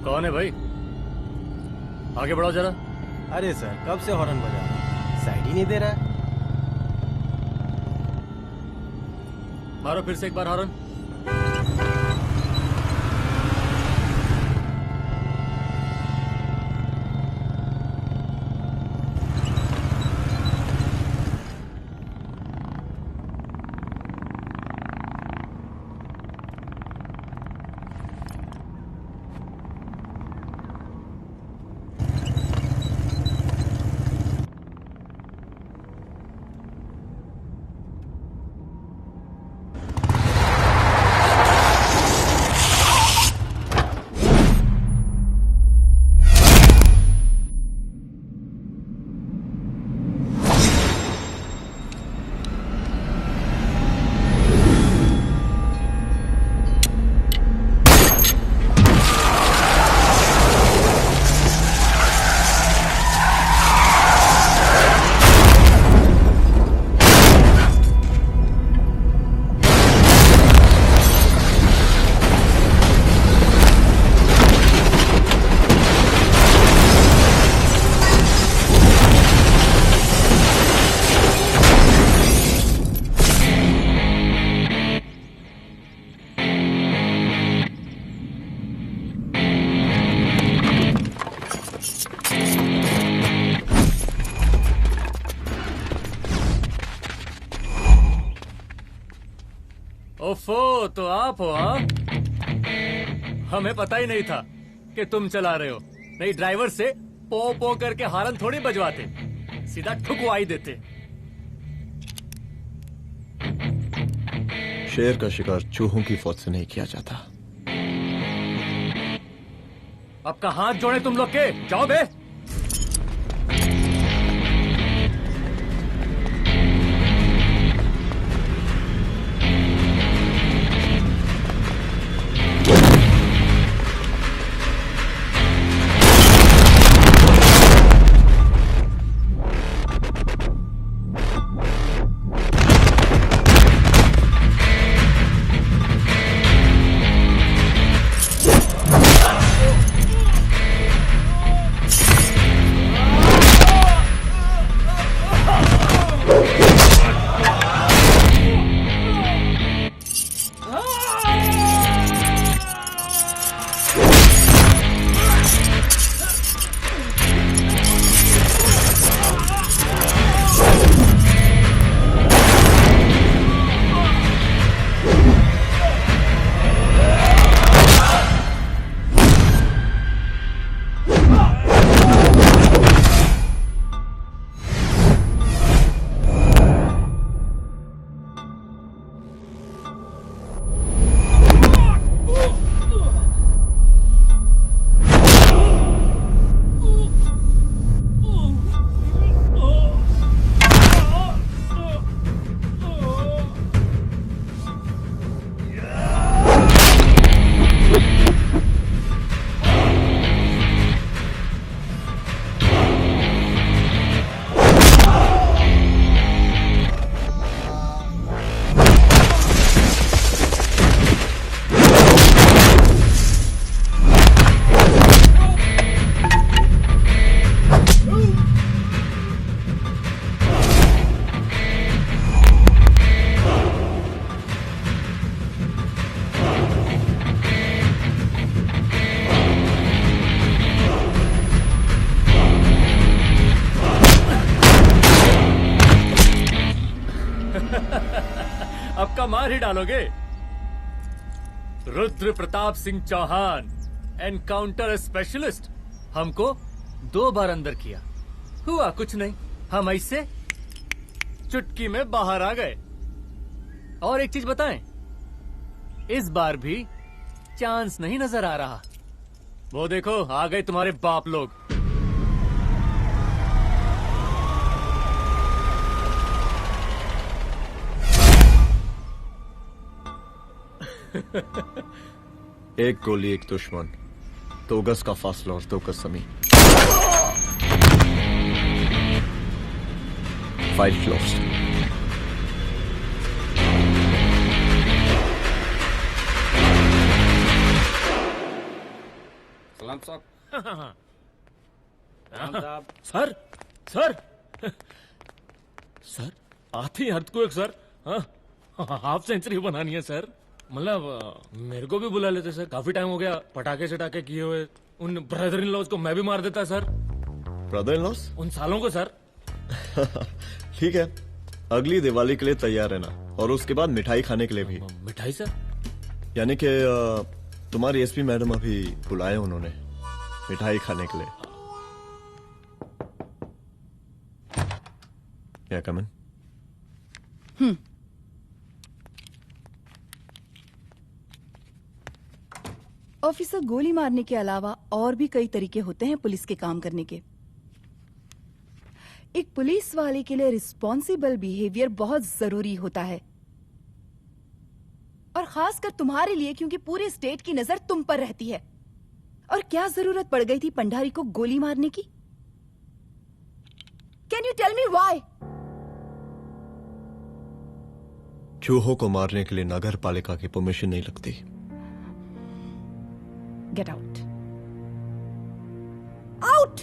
कौन है भाई? आगे बढ़ाओ जरा। अरे सर कब से हॉर्न बजा रहा है, साइड ही नहीं दे रहा है। मारो फिर से एक बार हॉर्न। ओफो, तो आप हो? हाँ, हमें पता ही नहीं था कि तुम चला रहे हो। नहीं ड्राइवर से पो पो करके हारन थोड़ी बजवाते, सीधा ठुकवा ही देते। शेर का शिकार चूहों की फौज से नहीं किया जाता। अब का हाथ जोड़े तुम लोग के, जाओ बे। मुक्का मार ही डालोगे। Rudra Pratap Singh Chauhan, encounter specialist. हमको 2 बार अंदर किया, हुआ कुछ नहीं। हम ऐसे चुटकी में बाहर आ गए। और एक चीज बताएं, इस बार भी चांस नहीं नजर आ रहा। वो देखो आ गए तुम्हारे बाप लोग। एक गोली एक दुश्मन, 2 गज का फासला और 2 गज जमीन। File closed. सलाम साहब। सर सर सर आते ही अर्थक्वेक सर। हाफ सेंचुरी बनानी है सर। मतलब मेरे को भी बुला लेते सर, काफी टाइम हो गया पटाखे सटाखे किए हुए। उन ब्रदर इन लॉज को मैं भी मार देता सर। Brother in loss? उन सालों को सर। ठीक है, अगली दिवाली के लिए तैयार रहना, और उसके बाद मिठाई खाने के लिए भी। मिठाई सर? यानी कि तुम्हारी एसपी मैडम अभी बुलाए उन्होंने मिठाई खाने के लिए। क्या कमन? ऑफिसर, गोली मारने के अलावा और भी कई तरीके होते हैं पुलिस के काम करने के। एक पुलिस वाले के लिए रिस्पॉन्सिबल बिहेवियर बहुत जरूरी होता है, और खासकर तुम्हारे लिए, क्योंकि पूरे स्टेट की नजर तुम पर रहती है। और क्या जरूरत पड़ गई थी पंडारी को गोली मारने की? Can you tell me why? चूहों को मारने के लिए नगर पालिका की परमिशन नहीं लगती। Get out. Out!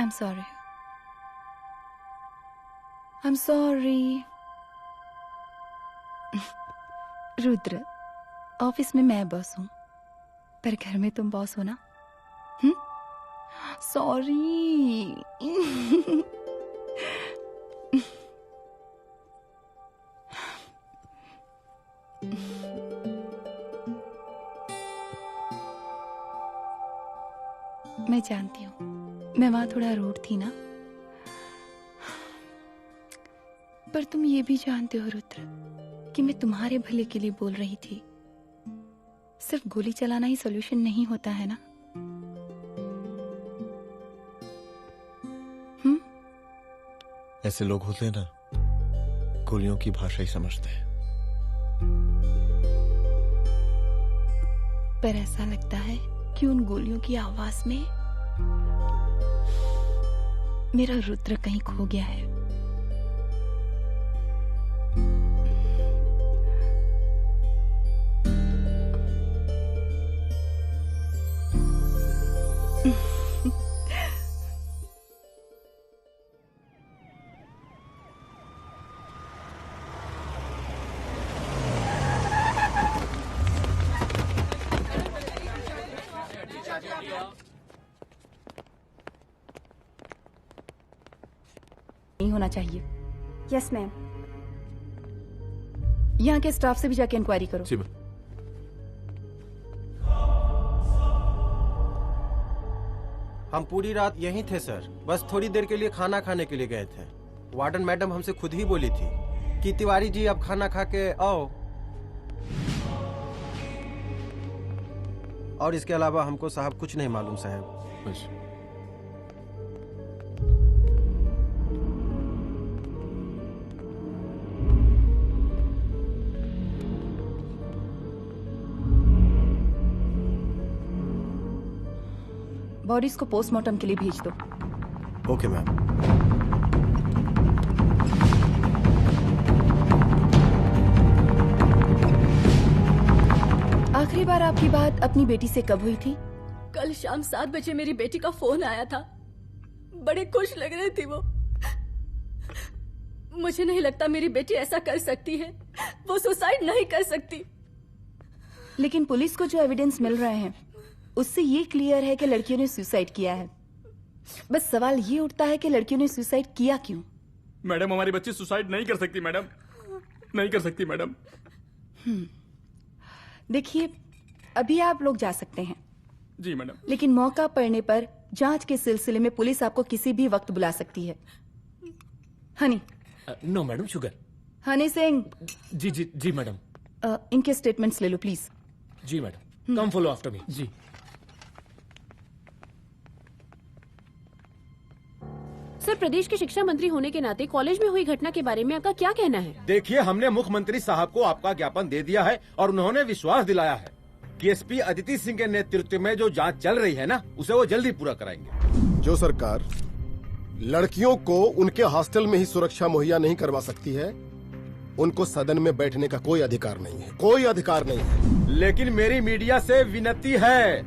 I'm sorry. I'm sorry. Rudra, office में मैं बॉस हूं, पर घर में तुम बॉस हो ना? सॉरी। मैं जानती हूँ, मैं वहां थोड़ा रूड थी ना, पर तुम ये भी जानते हो रुद्र कि मैं तुम्हारे भले के लिए बोल रही थी। सिर्फ गोली चलाना ही सॉल्यूशन नहीं होता है ना। ऐसे लोग होते हैं ना, गोलियों की भाषा ही समझते हैं। पर ऐसा लगता है कि उन गोलियों की आवाज में मेरा रुद्र कहीं खो गया है। नहीं होना चाहिए। Yes ma'am. यहाँ के स्टाफ से भी जाके इंक्वायरी करो। जी मैम। हम पूरी रात यहीं थे सर, बस थोड़ी देर के लिए खाना खाने के लिए गए थे। वार्डन मैडम हमसे खुद ही बोली थी कि तिवारी जी अब खाना खा के आओ, और इसके अलावा हमको साहब कुछ नहीं मालूम साहब। बस। बॉडीज को पोस्टमार्टम के लिए भेज दो। Okay ma'am. आखिरी बार आपकी बात अपनी बेटी से कब हुई थी? कल शाम 7 बजे मेरी बेटी का फोन आया था। बड़ी खुश लग रही थी वो। मुझे नहीं लगता मेरी बेटी ऐसा कर सकती है। वो सुसाइड नहीं कर सकती। लेकिन पुलिस को जो एविडेंस मिल रहे हैं उससे ये क्लियर है कि लड़कियों ने सुसाइड किया है। बस सवाल ये उठता है कि लड़कियों ने सुसाइड किया क्यों? मैडम हमारी बच्ची सुसाइड नहीं कर सकती मैडम, नहीं कर सकती मैडम। देखिए, अभी आप लोग जा सकते हैं। जी मैडम। लेकिन मौका पड़ने पर जांच के सिलसिले में पुलिस आपको किसी भी वक्त बुला सकती है। Honey. No madam, sugar. Honey Singh. जी जी जी मैडम। इनके स्टेटमेंट्स ले लो प्लीज। जी madam, come follow after me. जी। सर, प्रदेश के शिक्षा मंत्री होने के नाते कॉलेज में हुई घटना के बारे में आपका क्या कहना है? देखिए, हमने मुख्यमंत्री साहब को आपका ज्ञापन दे दिया है और उन्होंने विश्वास दिलाया है कि एसपी अदिति सिंह के नेतृत्व में जो जांच चल रही है ना, उसे वो जल्दी पूरा कराएंगे। जो सरकार लड़कियों को उनके हॉस्टल में ही सुरक्षा मुहैया नहीं करवा सकती है, उनको सदन में बैठने का कोई अधिकार नहीं है, कोई अधिकार नहीं है। लेकिन मेरी मीडिया से विनती है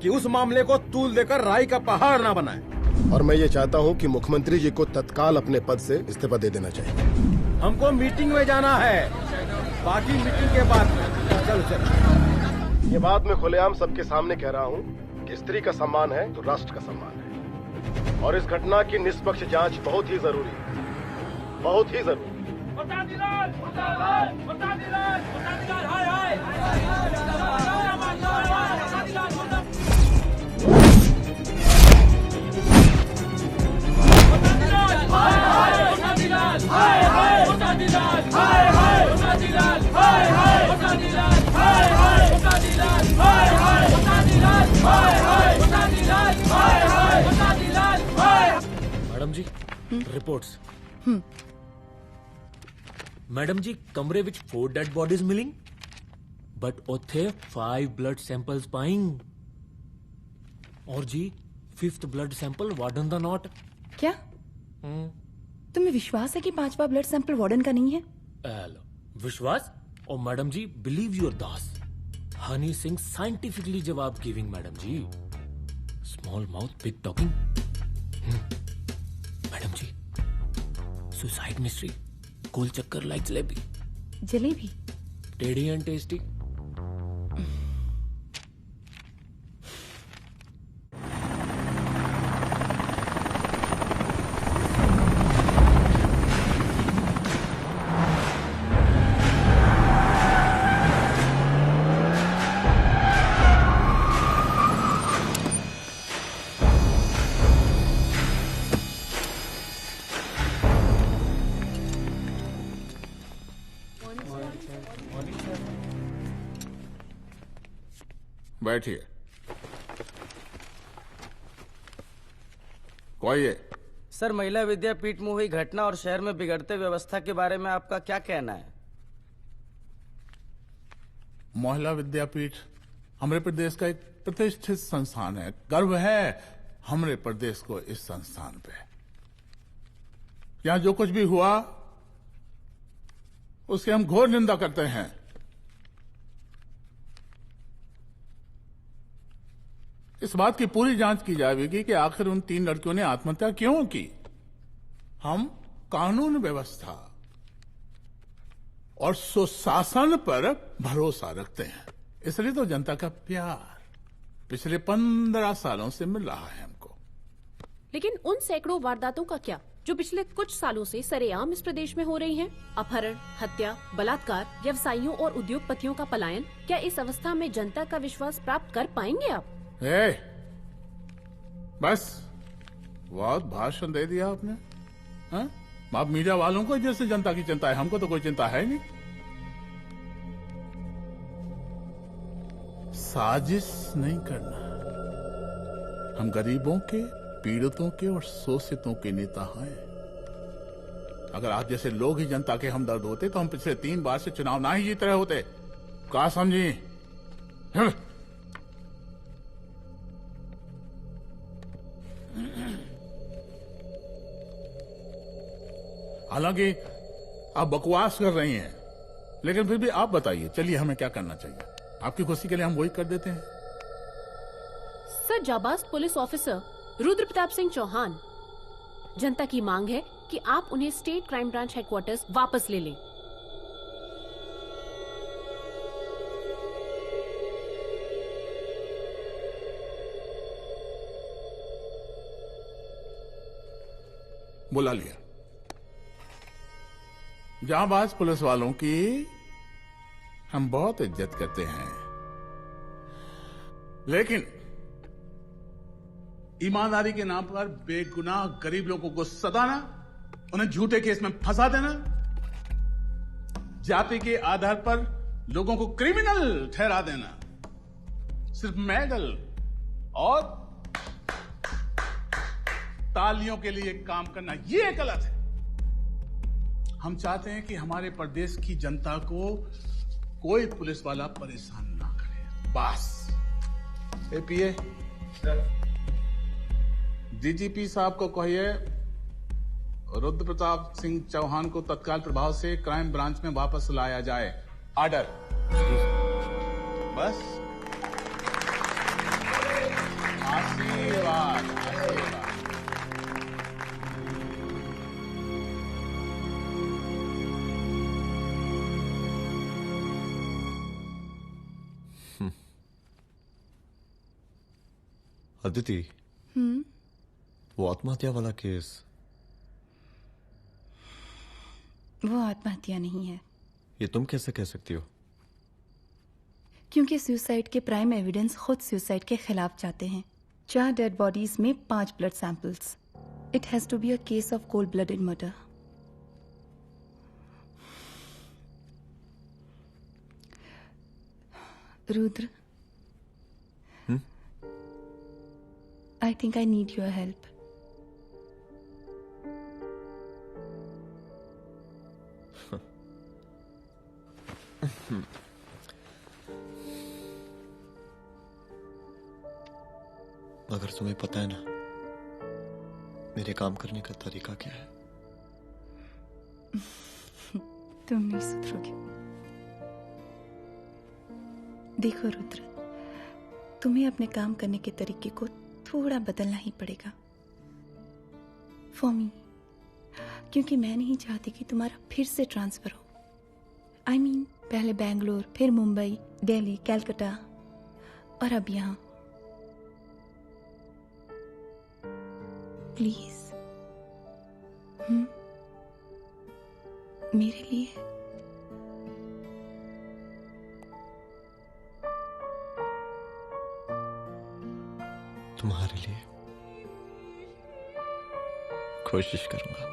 कि उस मामले को तूल देकर राई का पहाड़ ना बनाए। और मैं ये चाहता हूँ कि मुख्यमंत्री जी को तत्काल अपने पद से इस्तीफा दे देना चाहिए। हमको मीटिंग में जाना है, बाकी मीटिंग के बाद। चलो चलो। ये बात मैं खुलेआम सबके सामने कह रहा हूँ कि स्त्री का सम्मान है तो राष्ट्र का सम्मान है, और इस घटना की निष्पक्ष जांच बहुत ही जरूरी है, बहुत ही जरूरी। मैडम जी, रिपोर्ट्स। मैडम जी, कमरे विच 4 डेड बॉडीज मिलिंग, बट उथे 5 ब्लड सैंपल्स पाइंग। और जी 5th ब्लड सैंपल वार्डन दा नॉट। क्या तुम्हें विश्वास है कि 5वां ब्लड सैंपल वार्डन का नहीं है? विश्वास? और मैडम जी, बिलीव योर दास। हनी सिंह साइंटिफिकली जवाब गिविंग मैडम जी। Small mouth big talking. Madam जी, सुसाइड मिस्ट्री, गोल चक्कर लाइक जलेबी। जलेबी टेढ़ी एंड टेस्टी। बैठिए। कोई है? सर, महिला विद्यापीठ में हुई घटना और शहर में बिगड़ते व्यवस्था के बारे में आपका क्या कहना है? महिला विद्यापीठ हमारे प्रदेश का एक प्रतिष्ठित संस्थान है। गर्व है हमारे प्रदेश को इस संस्थान पे। यहाँ जो कुछ भी हुआ उसकी हम घोर निंदा करते हैं। इस बात की पूरी जांच की जाएगी कि आखिर उन 3 लड़कियों ने आत्महत्या क्यों की। हम कानून व्यवस्था और सुशासन पर भरोसा रखते हैं, इसलिए तो जनता का प्यार। पिछले 15 सालों से मिल रहा है हमको। लेकिन उन सैकड़ों वारदातों का क्या जो पिछले कुछ सालों से सरेआम इस प्रदेश में हो रही हैं? अपहरण, हत्या, बलात्कार, व्यवसायियों और उद्योगपतियों का पलायन। क्या इस अवस्था में जनता का विश्वास प्राप्त कर पाएंगे आप? बस बहुत भाषण दे दिया आपने। हाँ? आप मीडिया वालों को जैसे जनता की चिंता है, हमको तो कोई चिंता है नहीं। साजिश नहीं करना। हम गरीबों के, पीड़ितों के और शोषितों के नेता हैं। अगर आप जैसे लोग ही जनता के हमदर्द होते तो हम पिछले 3 बार से चुनाव ना ही जीत रहे होते। क्या समझी? हालांकि आप बकवास कर रही हैं, लेकिन फिर भी आप बताइए, चलिए हमें क्या करना चाहिए? आपकी खुशी के लिए हम वही कर देते हैं। सर, जाबाज पुलिस ऑफिसर रुद्र प्रताप सिंह चौहान, जनता की मांग है कि आप उन्हें स्टेट क्राइम ब्रांच हेडक्वार्टर्स वापस ले लें। बुला लिया। जाबाज पुलिस वालों की हम बहुत इज्जत करते हैं, लेकिन ईमानदारी के नाम पर बेगुनाह गरीब लोगों को सताना, उन्हें झूठे केस में फंसा देना, जाति के आधार पर लोगों को क्रिमिनल ठहरा देना, सिर्फ मेडल और तालियों के लिए काम करना, ये गलत है। हम चाहते हैं कि हमारे प्रदेश की जनता को कोई पुलिस वाला परेशान ना करे, बस। एपीए डीजीपी साहब को कहिए रुद्र प्रताप सिंह चौहान को तत्काल प्रभाव से क्राइम ब्रांच में वापस लाया जाए। ऑर्डर। बस। आशीर्वाद, आशीर्वाद। अदिति, वो आत्महत्या वाला केस, वो आत्महत्या नहीं है। ये तुम कैसे कह सकती हो? क्योंकि सुसाइड के प्राइम एविडेंस खुद सुसाइड के खिलाफ जाते हैं। 4 डेड बॉडीज में 5 blood samples. It has to be a case of cold blooded murder. Rudra, I think I need your help. मगर तुम्हें पता है ना मेरे काम करने का तरीका क्या है? तुम नहीं सुधरोगे। देखो रुद्र, तुम्हें अपने काम करने के तरीके को थोड़ा बदलना ही पड़ेगा फॉर मी, क्योंकि मैं नहीं चाहती कि तुम्हारा फिर से ट्रांसफर हो। I mean, पहले बैंगलोर, फिर मुंबई, दिल्ली, कलकत्ता और अब यहां। प्लीज मेरे लिए। तुम्हारे लिए कोशिश करूंगा।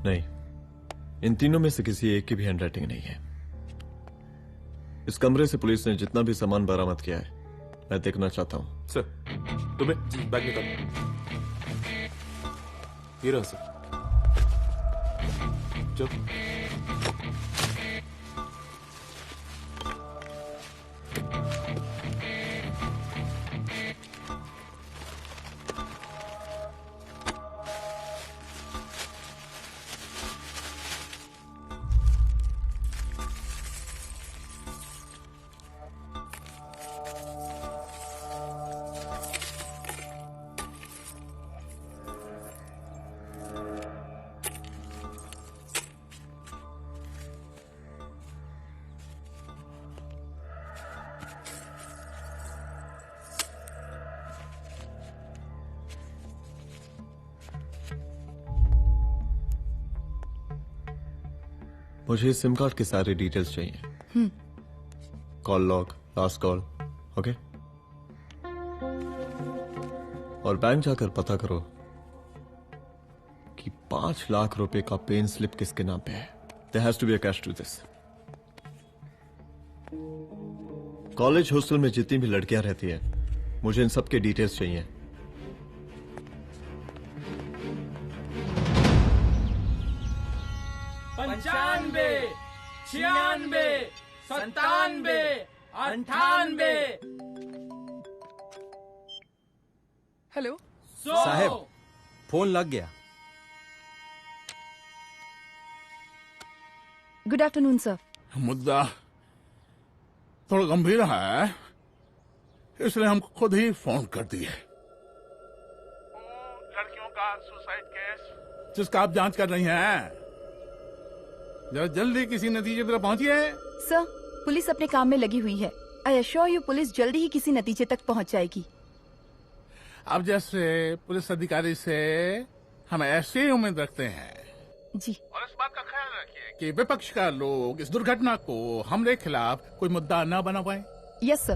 नहीं, इन तीनों में से किसी एक की भी हैंडराइटिंग नहीं है। इस कमरे से पुलिस ने जितना भी सामान बरामद किया है मैं देखना चाहता हूं। सर, तुम्हें बैग निकाल। ये रहा सर। चल। मुझे सिम कार्ड के सारे डिटेल्स चाहिए। Call log, last call, okay. और बैंक जाकर पता करो कि 5 लाख रुपए का पेन स्लिप किसके नाम पे है। There has to be a cash to this. College hostel में जितनी भी लड़कियां रहती हैं, मुझे इन सब के डिटेल्स चाहिए। पंचानबे, 96, 97, 98। हेलो साहब, फोन लग गया। Good afternoon sir. मुद्दा थोड़ा गंभीर है, इसलिए हम खुद ही फोन कर दिए। लड़कियों का सुसाइड केस जिसका आप जांच कर रही हैं, जरा जल्दी किसी नतीजे पर पहुंचिए। सर, पुलिस अपने काम में लगी हुई है। आई एश्योर यू पुलिस जल्दी ही किसी नतीजे तक पहुंच जाएगी। अब जैसे पुलिस अधिकारी से हम ऐसी उम्मीद रखते हैं जी। और इस बात का ख्याल रखिए कि विपक्ष का लोग इस दुर्घटना को हमरे खिलाफ कोई मुद्दा न बना पाए। Yes sir.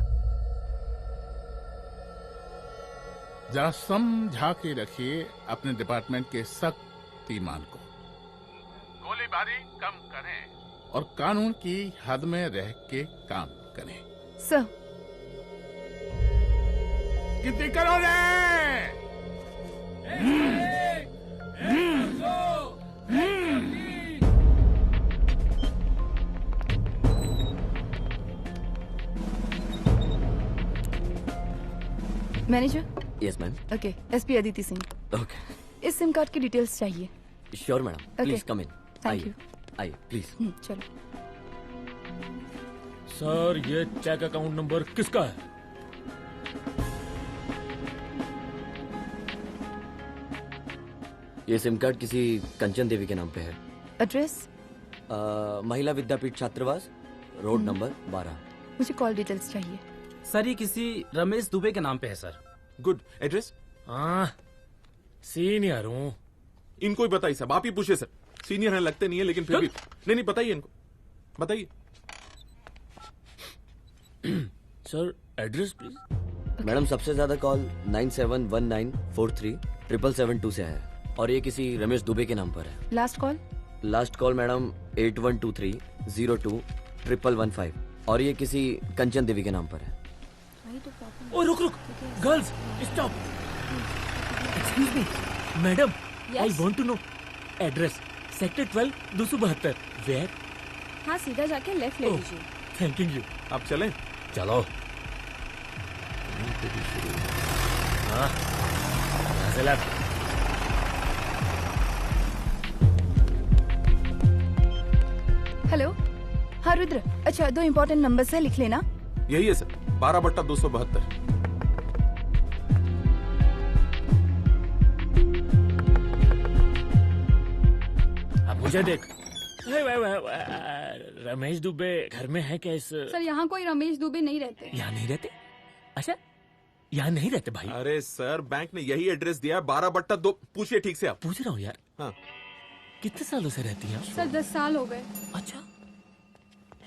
जरा समझा के रखिए अपने डिपार्टमेंट के शक्तिमान को। गोलीबारी कम करें और कानून की हद में रह के काम करें। सर। कितनी करो रे? Manager. Yes ma'am. Okay, SP Aditi Singh. Okay. इस सिम कार्ड की डिटेल्स चाहिए। Sure madam, please come in. Thank you. आइए प्लीज। चलो। सर, ये चेक अकाउंट नंबर किसका है? ये सिम कार्ड किसी कंचन देवी के नाम पे है। एड्रेस? महिला विद्यापीठ छात्रावास, रोड नंबर 12। मुझे कॉल डिटेल्स चाहिए। सर, ये किसी रमेश दुबे के नाम पे है सर। गुड। एड्रेस? हाँ, सीनियर हूँ। इनको ही बताइए साहब, आप ही पूछे सर। सीनियर है लगते नहीं है, लेकिन फिर भी नहीं बताइए इनको, बताइए। Sir, address please. मैडम, सबसे ज्यादा कॉल 9719437772 से है और ये किसी रमेश दुबे के नाम पर है। Last call? Last call madam 8123021115 और ये किसी कंचन देवी के नाम पर है। ओ रुक, girls stop. Excuse me madam, I want to know address. Sector 12 272 where? हाँ, सीधा जाके लेफ्ट ले लीजिए। Thank you. आप चलें? चलो। हाँ, यहाँ से लेफ्ट। हेलो। हाँ रुद्र, अच्छा 2 इम्पोर्टेंट नंबर्स है, लिख लेना। यही है सर, 12/272। अब मुझे देख। रमेश दुबे घर में है क्या? इस सर, यहाँ कोई रमेश दुबे नहीं रहते। यहाँ नहीं रहते? अच्छा, यहाँ नहीं रहते भाई। अरे सर, बैंक ने यही एड्रेस दिया है, 12/2। पूछिए ठीक से आप। पूछ रहा हूँ यार। हाँ। कितने सालों से रहती हैं? सर 10 साल हो गए। अच्छा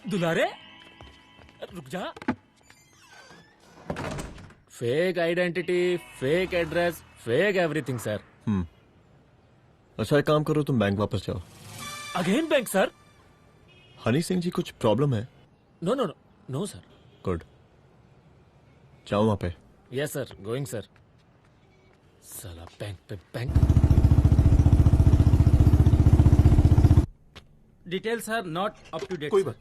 दुलारे रुक जा। Fake identity, fake address, fake everything sir. अच्छा एक काम करो, तुम बैंक वापस जाओ। Again bank sir? Honey Singh ji कुछ प्रॉब्लम है? No no no no sir. Good, जाओ वहां पे। Yes sir, going sir. साला बैंक पे bank. Details are not up to date. कोई बात।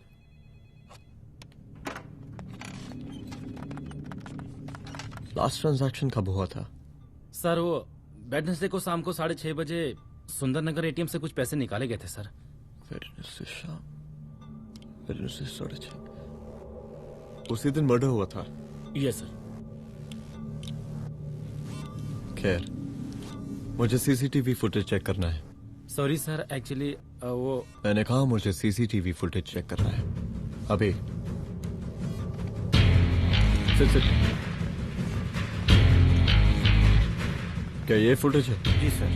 लास्ट ट्रांजैक्शन कब हुआ था? सर वो वेडनेसडे को शाम को 6:30 बजे सुंदरनगर एटीएम से कुछ पैसे निकाले गए थे सर। वेडनेसडे शाम, वेडनेसडे 6:30। उसी दिन मर्डर हुआ था? Yes sir. खैर, मुझे सीसीटीवी फुटेज चेक करना है। सॉरी सर, एक्चुअली वो मैंने कहा मुझे सीसीटीवी फुटेज चेक करना है अभी। सिट। क्या ये फुटेज है? जी सर।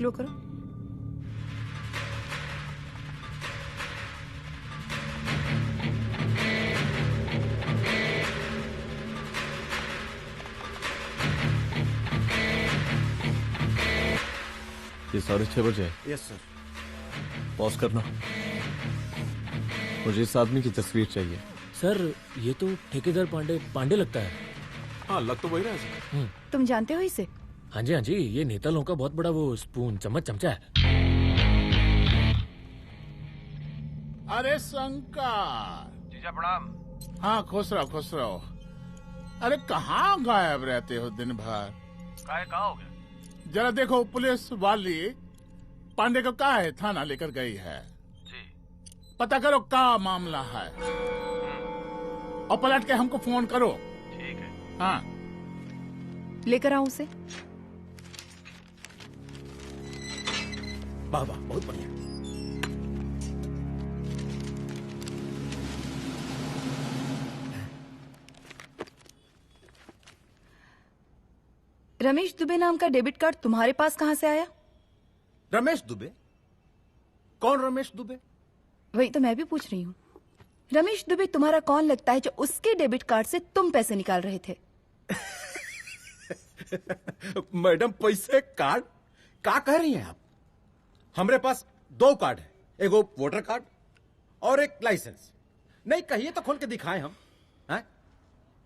स्लो करो। ये 6:30 बजे है। Yes sir. पॉज करना। मुझे इस आदमी की तस्वीर चाहिए। सर ये तो ठेकेदार पांडे लगता है। हाँ लग तो वही रहा है सर। तुम जानते हो इसे? हाँ जी, ये नेता लोगों का बहुत बड़ा वो स्पून चमचा है। अरे शंकर। जीजा प्रणाम। हाँ खुश रहो। अरे कहाँ गायब रहते हो दिन भर? कहाँ हो गया? जरा देखो, पुलिस वाली पांडे को का है थाना लेकर गई है। जी। पता करो का मामला है और पलट के हमको फोन करो। ठीक है। हाँ लेकर आओ उसे। वाह बहुत बढ़िया। रमेश दुबे नाम का डेबिट कार्ड तुम्हारे पास कहाँ से आया? रमेश दुबे? कौन रमेश दुबे? वही तो मैं भी पूछ रही हूँ। रमेश दुबे तुम्हारा कौन लगता है जो उसके डेबिट कार्ड से तुम पैसे निकाल रहे थे? मैडम पैसे कार्ड का कह रही हैं आप? हमारे पास 2 कार्ड है, एक वोटर कार्ड और एक लाइसेंस। नहीं कहिए तो खोल के दिखाएं हम हैं?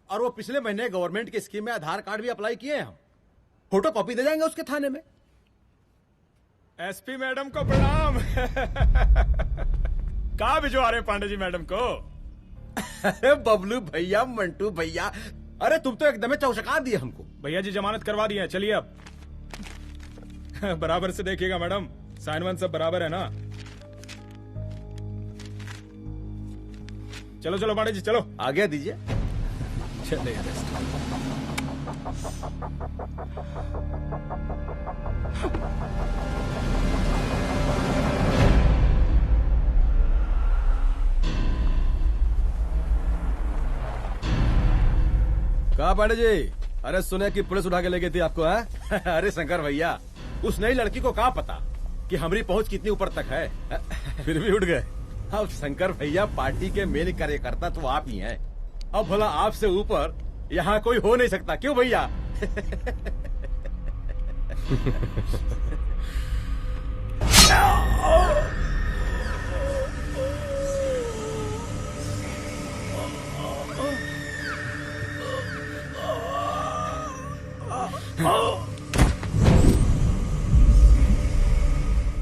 और वो पिछले महीने गवर्नमेंट की स्कीम में आधार कार्ड भी अप्लाई किए हैं हम। फोटो कॉपी दे जाएंगे उसके थाने में। एसपी मैडम को प्रणाम। कहाँ भिजवा रहे पांडे जी मैडम को? अरे बबलू भैया, मंटू भैया, अरे तुम तो एकदम चौचका दिए हमको। भैया जी जमानत करवा दी है, चलिए अब। बराबर से देखिएगा मैडम, साइन वाइन सब बराबर है ना? चलो चलो पांडे जी चलो। आगे दीजिए। चलिए। कहा पांडे जी? अरे सुने कि पुलिस उठा के ले गई थी आपको है? अरे शंकर भैया, उस नई लड़की को क्या पता कि हमारी पहुंच कितनी ऊपर तक है। फिर भी उठ गए। अब शंकर भैया पार्टी के मेन कार्यकर्ता तो आप ही हैं। अब भला आपसे ऊपर यहाँ कोई हो नहीं सकता, क्यों भैया?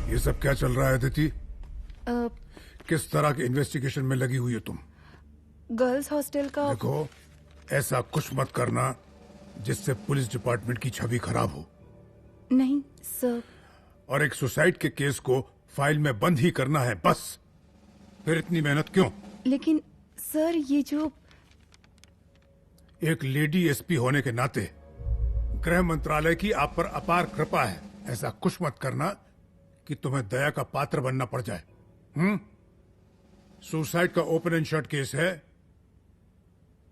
ये सब क्या चल रहा है अदिति? किस तरह के इन्वेस्टिगेशन में लगी हुई है तुम? गर्ल्स हॉस्टल का। देखो, ऐसा कुछ मत करना जिससे पुलिस डिपार्टमेंट की छवि खराब हो। नहीं सर। और एक सुसाइड के केस को फाइल में बंद ही करना है बस। फिर इतनी मेहनत क्यों? लेकिन सर ये जो एक लेडी एसपी होने के नाते गृह मंत्रालय की आप पर अपार कृपा है। ऐसा कुछ मत करना कि तुम्हें दया का पात्र बनना पड़ जाए। सुसाइड का ओपन एंड शट केस है।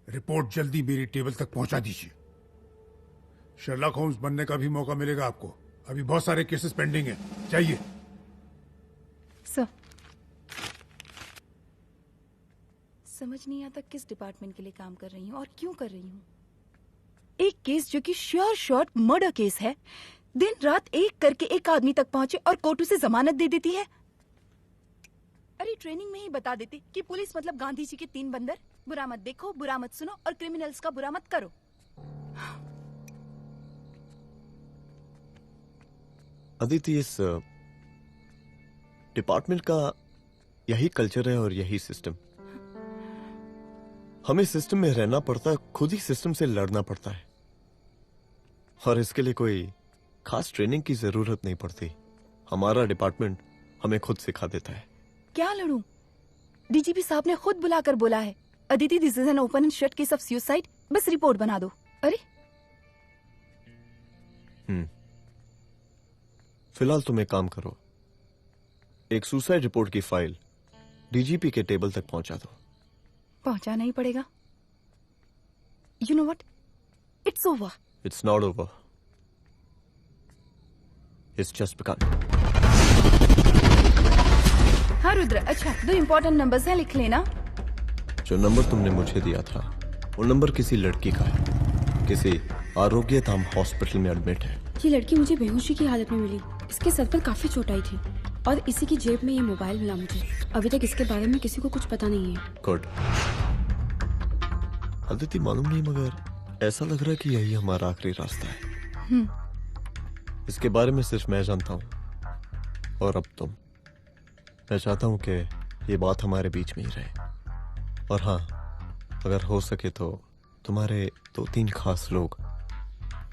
रिपोर्ट जल्दी मेरी टेबल तक पहुंचा दीजिए। शर्लॉक होम्स बनने का भी मौका मिलेगा आपको। अभी बहुत सारे केसेस पेंडिंग हैं। चाहिए सर। समझ नहीं आता किस डिपार्टमेंट के लिए काम कर रही हूँ और क्यों कर रही हूँ। एक केस जो कि श्योर शॉट मर्डर केस है, दिन रात एक करके एक आदमी तक पहुंचे और कोर्ट उसे जमानत दे देती है। अरे ट्रेनिंग में ही बता देती कि पुलिस मतलब गांधी जी के 3 बंदर। बुरा मत देखो, बुरा मत सुनो और क्रिमिनल्स का बुरा मत करो। अदिति, इस डिपार्टमेंट का यही कल्चर है और यही सिस्टम। हमें सिस्टम में रहना पड़ता है, खुद ही सिस्टम से लड़ना पड़ता है। और इसके लिए कोई खास ट्रेनिंग की जरूरत नहीं पड़ती। हमारा डिपार्टमेंट हमें खुद सिखा देता है। क्या लड़ूं? डीजीपी साहब ने खुद बुलाकर बोला है, Aditi this is an open and shut case of suicide, बस रिपोर्ट बना दो। अरे फिलहाल तुम एक काम करो, एक सुसाइड रिपोर्ट की फाइल डीजीपी के टेबल तक पहुंचा दो। पहुंचाना ही पड़ेगा। You know what, it's over. It's not over, it's just begun. हाँ रुद्र, अच्छा 2 इम्पोर्टेंट नंबर्स हैं, लिख लेना। जो नंबर तुमने मुझे दिया था वो नंबर किसी लड़की का है, किसी आरोग्य धाम हॉस्पिटल में एडमिट है। ये लड़की मुझे बेहोशी की हालत में मिली। इसके सर पर काफी चोट आई थी और इसी की जेब में ये मोबाइल मिला मुझे। अभी तक इसके बारे में किसी को कुछ पता नहीं है। गुड। अदिति मालूम नहीं, मगर ऐसा लग रहा है कि यही हमारा आखिरी रास्ता है। इसके बारे में सिर्फ मैं जानता हूँ और अब तुम। मैं चाहता हूँ कि ये बात हमारे बीच में ही रहे। और हाँ, अगर हो सके तो तुम्हारे 2-3 खास लोग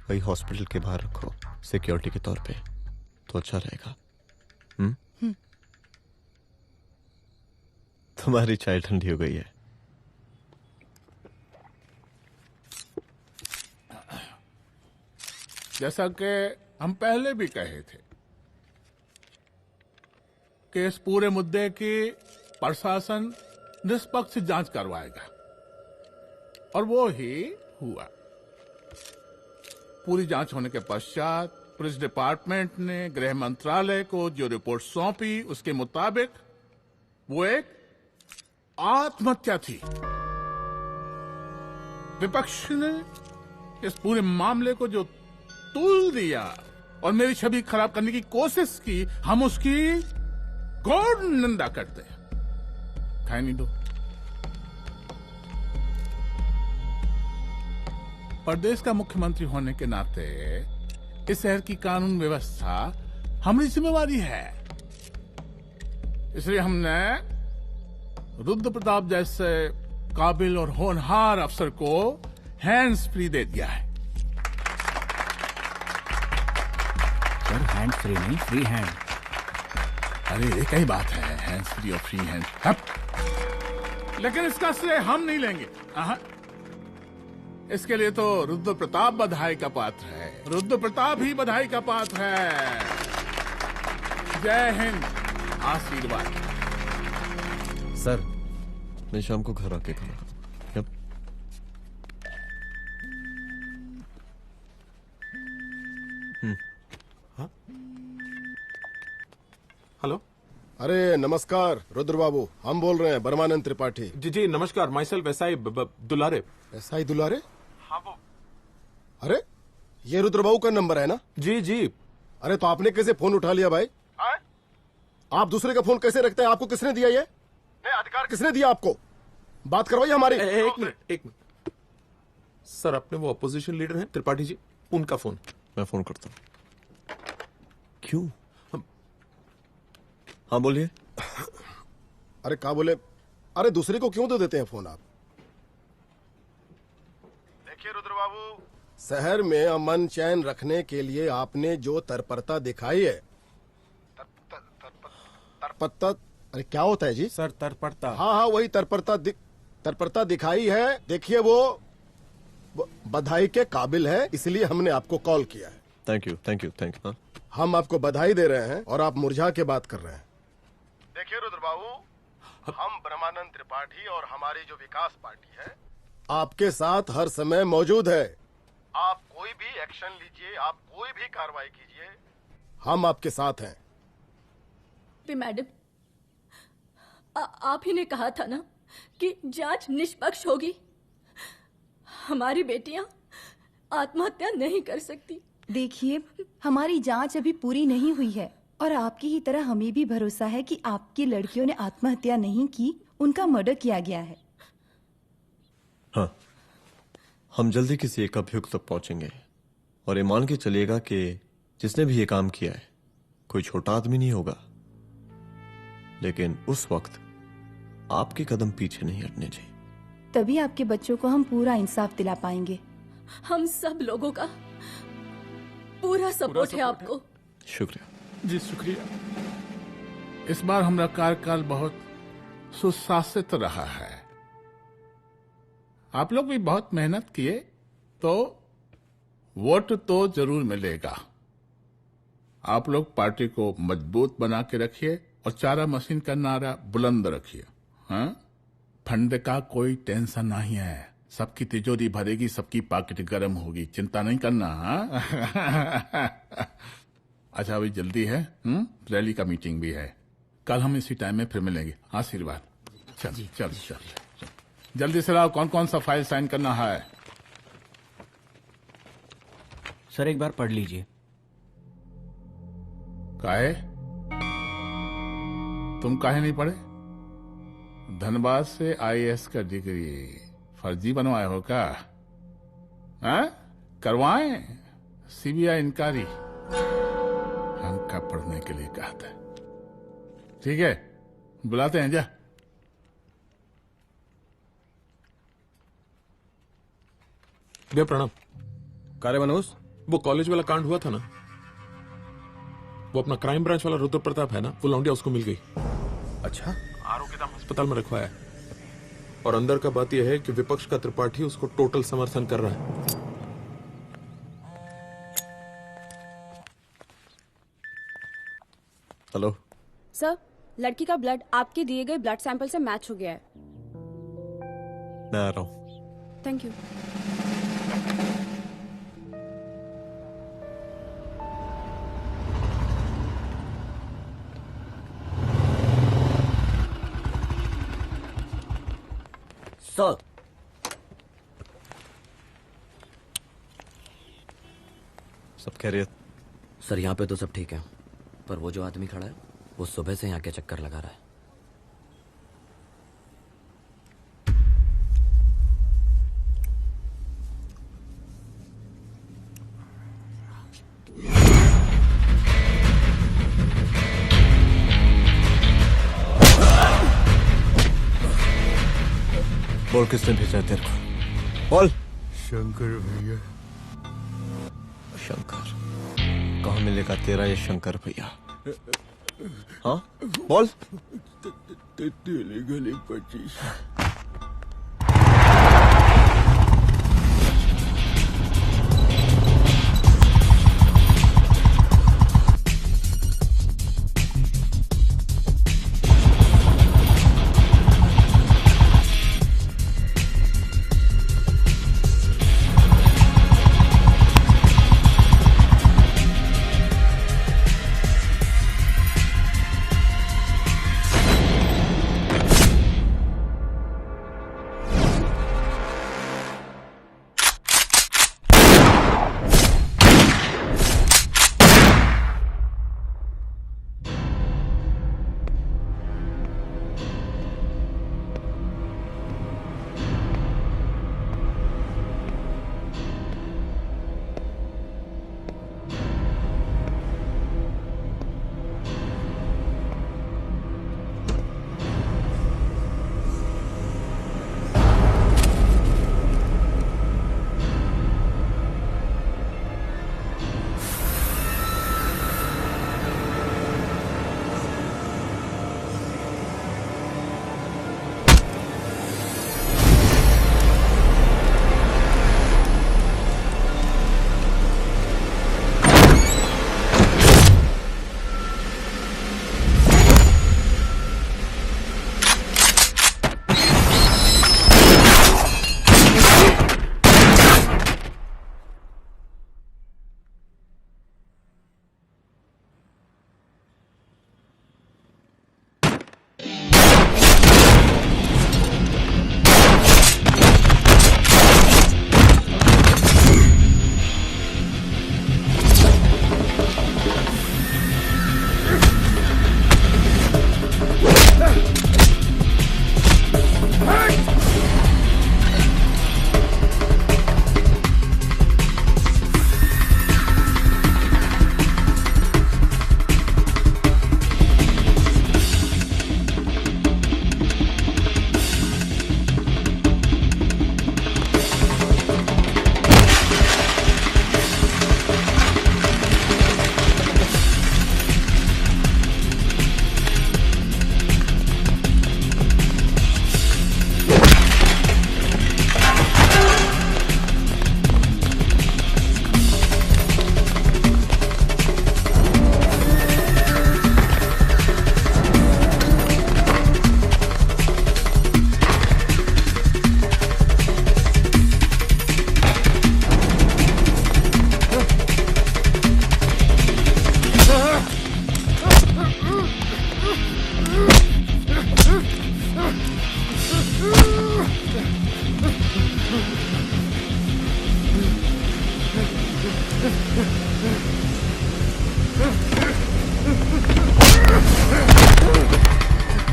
वही हॉस्पिटल के बाहर रखो सिक्योरिटी के तौर पे, तो अच्छा रहेगा। तुम्हारी चाय ठंडी हो गई है। जैसा कि हम पहले भी कहे थे कि इस पूरे मुद्दे की प्रशासन निष्पक्ष जांच करवाएगा, और वो ही हुआ। पूरी जांच होने के पश्चात पुलिस डिपार्टमेंट ने गृह मंत्रालय को जो रिपोर्ट सौंपी उसके मुताबिक वो एक आत्महत्या थी। विपक्ष ने इस पूरे मामले को जो तूल दिया और मेरी छवि खराब करने की कोशिश की, हम उसकी घोर निंदा करते हैं। खाए नहीं दो। प्रदेश का मुख्यमंत्री होने के नाते इस शहर की कानून व्यवस्था हमारी जिम्मेवारी है। इसलिए हमने रुद्र प्रताप जैसे काबिल और होनहार अफसर को हैंड्स फ्री दे दिया है। सर हैंड फ्री नहीं, फ्री हैंड। अरे एक ही बात है, हैंड्स फ्री और फ्री हैंड। लेकिन इसका श्रेय हम नहीं लेंगे। इसके लिए तो रुद्र प्रताप बधाई का पात्र है। रुद्र प्रताप ही बधाई का पात्र है। जय हिंद। आशीर्वाद। सर, मैं शाम को घर आके खाना। हेलो। अरे नमस्कार रुद्र बाबू, हम बोल रहे हैं परमानंद त्रिपाठी। जी जी नमस्कार। My self SI Dulare. SI दुलारे? हाँ वो। अरे ये रुद्र बाबू का नंबर है ना? जी जी। अरे तो आपने कैसे फोन उठा लिया भाई? आप दूसरे का फोन कैसे रखते हैं? आपको किसने दिया ये अधिकार? किसने दिया आपको? बात करवाइए हमारी। एक मिनट। सर, अपने वो अपोजिशन लीडर हैं त्रिपाठी जी, उनका फोन। मैं फोन करता हूँ। क्यों? हाँ बोलिए। अरे क्या बोले? अरे दूसरे को क्यों दे देते हैं फोन आप? देखिए रुद्र बाबू, शहर में अमन चैन रखने के लिए आपने जो तत्परता दिखाई है। तत्परता? अरे क्या होता है जी? सर तत्परता। हाँ वही तत्परता दिखाई है। देखिए वो बधाई के काबिल है, इसलिए हमने आपको कॉल किया है। Thank you. हम आपको बधाई दे रहे हैं और आप मुरझा के बात कर रहे हैं। देखिए रुद्र बाबू, हम ब्रह्मानंद त्रिपाठी और हमारी जो विकास पार्टी है आपके साथ हर समय मौजूद है। आप कोई भी एक्शन लीजिए, आप कोई भी कार्रवाई कीजिए, हम आपके साथ हैं। मैडम, आप ही ने कहा था ना कि जांच निष्पक्ष होगी। हमारी बेटियां आत्महत्या नहीं कर सकती। देखिए, हमारी जांच अभी पूरी नहीं हुई है और आपकी ही तरह हमें भी भरोसा है कि आपकी लड़कियों ने आत्महत्या नहीं की, उनका मर्डर किया गया है। हाँ, हम जल्दी किसी एक अभियुक्त तक पहुंचेंगे और ये मान के चलिएगा कि जिसने भी ये काम किया है कोई छोटा आदमी नहीं होगा, लेकिन उस वक्त आपके कदम पीछे नहीं हटने चाहिए। तभी आपके बच्चों को हम पूरा इंसाफ दिला पाएंगे। हम सब लोगों का पूरा सपोर्ट है आपको। शुक्रिया जी, शुक्रिया। इस बार हमारा कार्यकाल बहुत सुशासित रहा है। आप लोग भी बहुत मेहनत किए, तो वोट तो जरूर मिलेगा। आप लोग पार्टी को मजबूत बना के रखिए और चारा मशीन का नारा बुलंद रखिए। हाँ, फंड का कोई टेंशन नहीं है। सबकी तिजोरी भरेगी, सबकी पॉकेट गर्म होगी, चिंता नहीं करना। हाँ? अच्छा अभी जल्दी है, रैली का मीटिंग भी है, कल हम इसी टाइम में फिर मिलेंगे। आशीर्वाद। चल चल चल जल्दी से लाओ, कौन कौन सा फाइल साइन करना है। सर एक बार पढ़ लीजिए। काहे? तुम काहे नहीं पढ़े? धनबाद से आईएएस का डिग्री फर्जी बनवाए हो क्या? करवाएं सीबीआई इंक्वायरी। हमका पढ़ने के लिए कहा था। ठीक है, बुलाते हैं। जा भैया प्रणाम। कार्य मनोज, वो कॉलेज वाला कांड हुआ था ना, वो अपना क्राइम ब्रांच वाला रुद्र प्रताप है ना, वो लौंडिया उसको मिल गई। अच्छा। आरोग्यधाम अस्पताल में रखवाया है, और अंदर का बात यह है कि विपक्ष का त्रिपाठी उसको टोटल समर्थन कर रहा है। हेलो सर, लड़की का ब्लड आपके दिए गए ब्लड सैंपल से मैच हो गया है। मैं आ रहा हूँ। Thank you. सर, सब खैरियत? सर यहाँ पे तो सब ठीक है, पर वो जो आदमी खड़ा है वो सुबह से यहाँ के चक्कर लगा रहा है। बोल किसने भेजा तेरे को? बोल। शंकर भैया। शंकर? कहाँ मिलेगा तेरा ये शंकर भैया? हाँ बोल। तेली गली 25।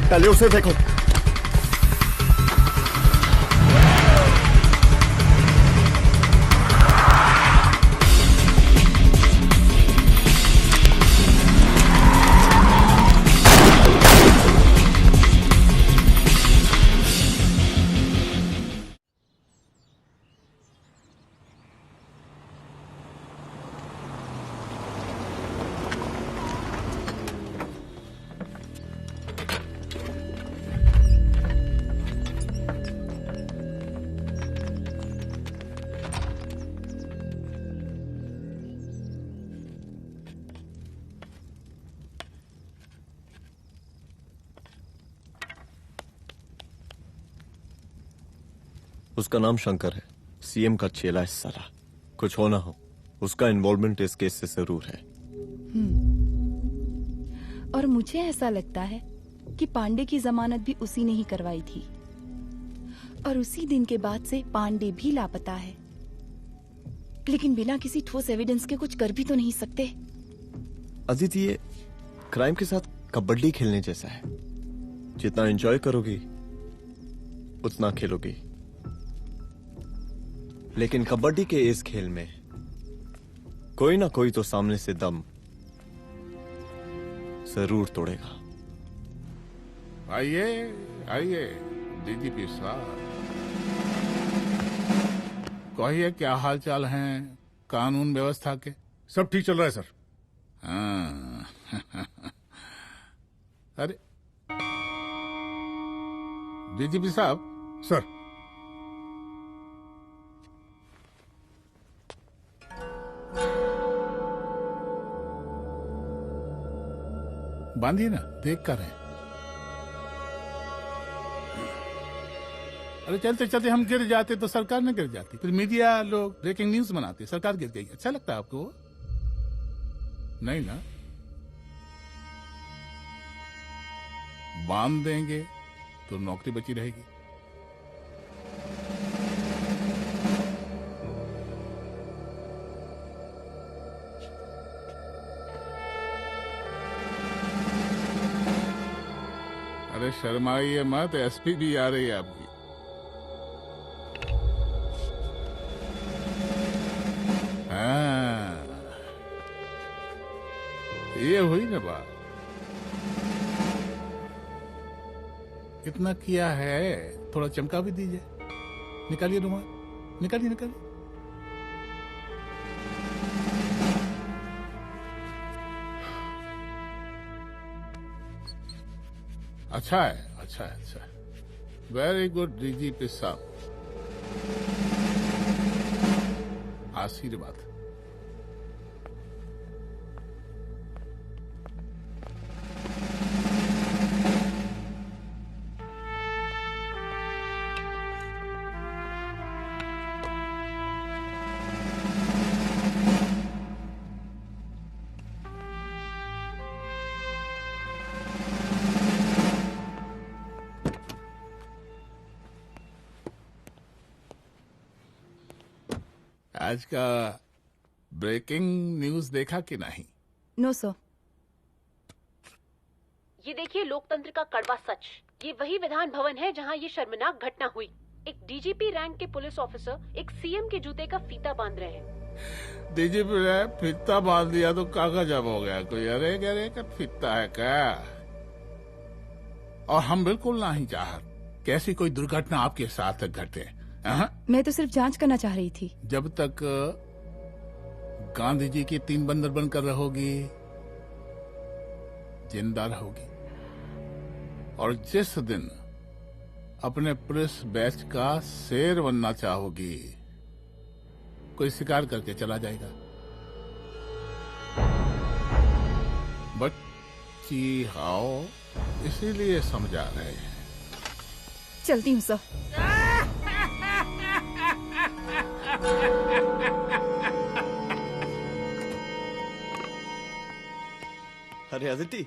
पहले उसे देखो। उसका नाम शंकर है, सीएम का चेला है साला। कुछ हो ना हो, उसका इन्वॉल्वमेंट इस केस से जरूर है। और मुझे ऐसा लगता है कि पांडे की जमानत भी उसी ने ही करवाई थी, और उसी दिन के बाद से पांडे भी लापता है। लेकिन बिना किसी ठोस एविडेंस के कुछ कर भी तो नहीं सकते। अदिति, ये क्राइम के साथ कबड्डी खेलने जैसा है। जितना एंजॉय करोगी उतना खेलोगी, लेकिन कबड्डी के इस खेल में कोई ना कोई तो सामने से दम जरूर तोड़ेगा। आइए आइए डीजीपी साहब, कहिए क्या हाल चाल हैं कानून व्यवस्था के? सब ठीक चल रहा है सर। हाँ। अरे डीजीपी साहब। सर। बांधिए ना, देख कर है। अरे चलते चलते हम गिर जाते तो सरकार न गिर जाती, फिर मीडिया लोग ब्रेकिंग न्यूज बनाते, सरकार गिर गई। अच्छा लगता है आपको? नहीं ना? बांध देंगे तो नौकरी बची रहेगी। अरे शर्माइए मत, एसपी भी आ रही है आपकी। हाँ, ये हुई ना बात। कितना किया है, थोड़ा चमका भी दीजिए। निकालिए रुमाल, निकालिए निकालिए। अच्छा है, अच्छा है, अच्छा है। वेरी गुड डीजीपी साहब, आशीर्वाद। आज का ब्रेकिंग न्यूज देखा कि नहीं? No sir. ये देखिए लोकतंत्र का कड़वा सच। ये वही विधान भवन है जहां ये शर्मनाक घटना हुई। एक डीजीपी रैंक के पुलिस ऑफिसर एक सीएम के जूते का फीता बांध रहे हैं। डीजीपी ने फीता बांध दिया तो कागज अब हो गया कोई? अरे गरे का फीता है क्या? और हम बिल्कुल नहीं चाहते कि ऐसी कोई दुर्घटना आपके साथ घटे। मैं तो सिर्फ जांच करना चाह रही थी। जब तक गांधी जी की 3 बंदर बनकर रहोगी, जिंदा रहोगी। और जिस दिन अपने पुलिस बैच का शेर बनना चाहोगी, कोई शिकार करके चला जाएगा। बच्ची हाओ, इसीलिए समझा रहे हैं। चलती हूँ सर। अरे अदिति,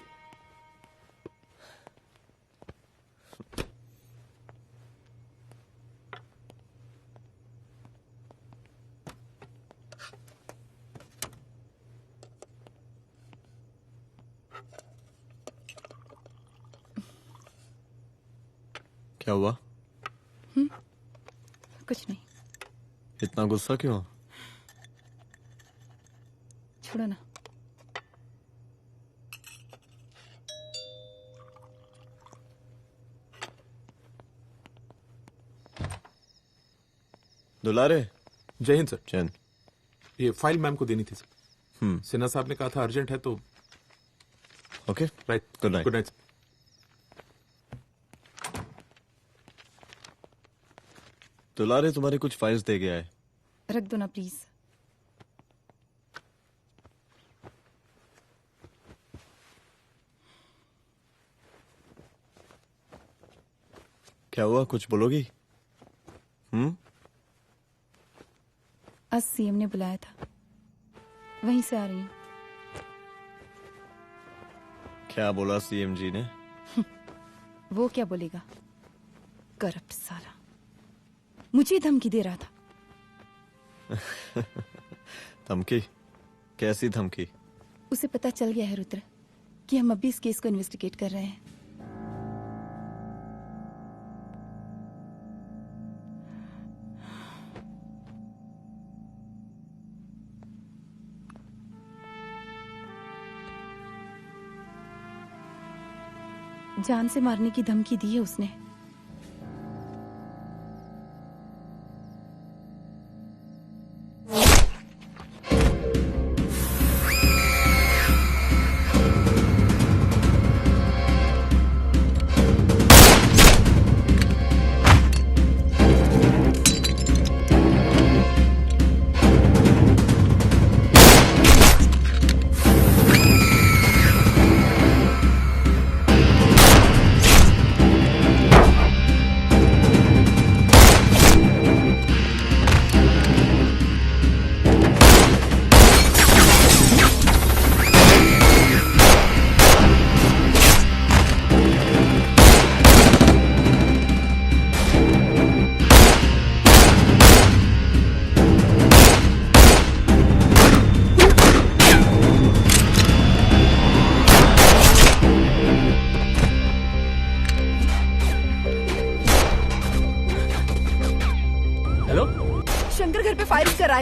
क्या हुआ? कुछ नहीं। इतना गुस्सा क्यों? छोड़ो ना। दुलारे। जय हिंद सर। जय हिंद। ये फाइल मैम को देनी थी सर। सिन्हा साहब ने कहा था अर्जेंट है तो। Okay right. Good night. Good night. दुलारे तुम्हारी कुछ फाइल्स दे गया है। रख दो ना प्लीज। क्या हुआ, कुछ बोलोगी? आज सीएम ने बुलाया था, वहीं से आ रही हूँ। क्या बोला सीएम जी ने? वो क्या बोलेगा, करप्ट साला, मुझे धमकी दे रहा था। धमकी? कैसी धमकी? उसे पता चल गया है रुद्र कि हम अभी इस केस को इन्वेस्टिगेट कर रहे हैं। जान से मारने की धमकी दी है उसने।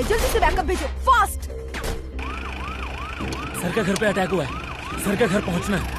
जल्दी से बैकअप भेजो, फास्ट। सर का घर पे अटैक हुआ है, सर का घर पहुंचना है।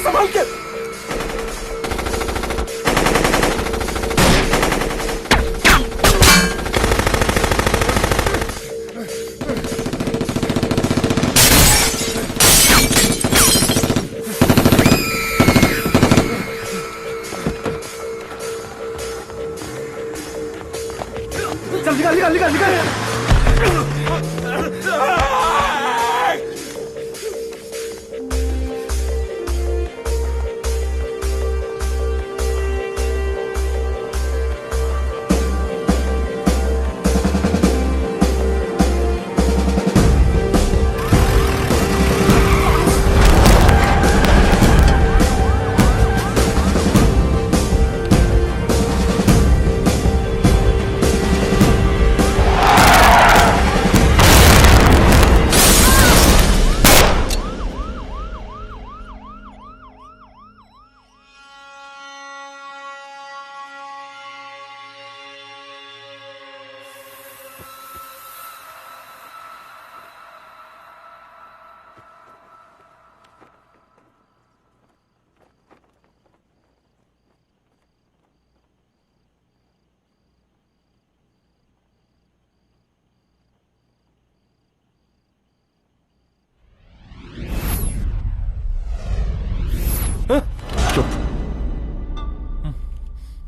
संभाल के। चल निकाल निकाल निकाल निकाल।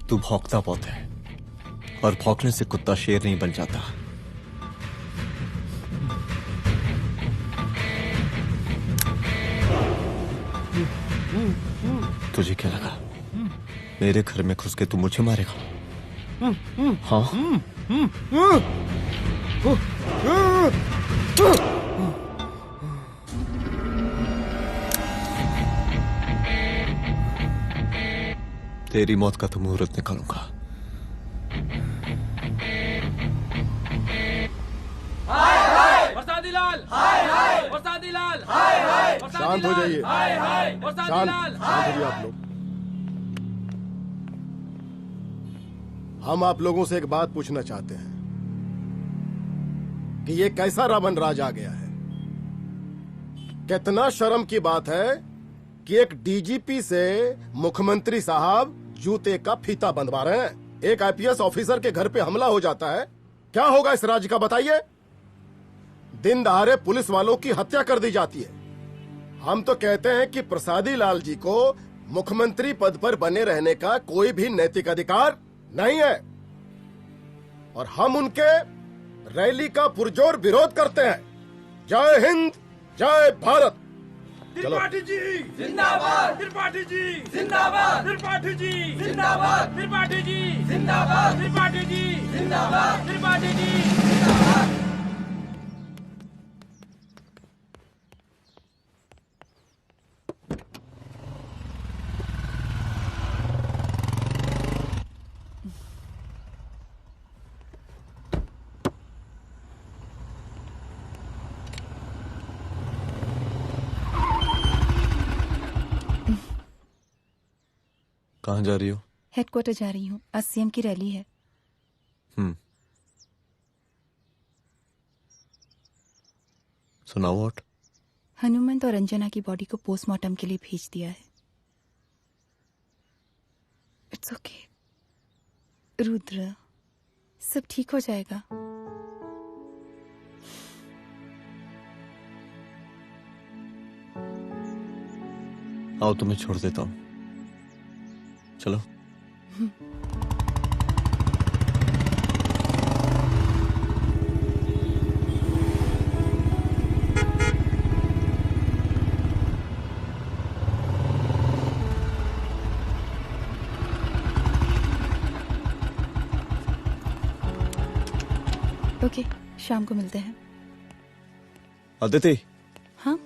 तू भौंकता बहुत है, और भौंकने से कुत्ता शेर नहीं बन जाता। तुझे क्या लगा मेरे घर में घुस के तू मुझे मारेगा? हाँ? तेरी मौत का तो मुहूर्त निकालूंगा। शांत हो जाइए, शांत हो जाइए आप लोग। हम आप लोगों से एक बात पूछना चाहते हैं कि ये कैसा रावण राज आ गया है। कितना शर्म की बात है कि एक डीजीपी से मुख्यमंत्री साहब जूते का फीता बंधवा रहे हैं। एक आईपीएस ऑफिसर के घर पे हमला हो जाता है, क्या होगा इस राज्य का बताइए? दिन दहाड़े पुलिस वालों की हत्या कर दी जाती है। हम तो कहते हैं कि प्रसादी लाल जी को मुख्यमंत्री पद पर बने रहने का कोई भी नैतिक अधिकार नहीं है, और हम उनके रैली का पुरजोर विरोध करते हैं। जय हिंद, जय भारत। त्रिपाठी जी जिंदाबाद, त्रिपाठी जी जिंदाबाद, त्रिपाठी जी जिंदाबाद, त्रिपाठी जी जिंदाबाद, त्रिपाठी जी जिंदाबाद, त्रिपाठी जी जिंदाबाद। कहाँ जा रही हो? हेडक्वार्टर जा रही हूँ, आज सीएम की रैली है। सुनाओ व्हाट? हनुमंत और अंजना की बॉडी को पोस्टमार्टम के लिए भेज दिया है। इट्स ओके रुद्र, सब ठीक हो जाएगा। आओ तुम्हें छोड़ देता हूँ, चलो। ओके, शाम को मिलते हैं। अदिति। हाँ?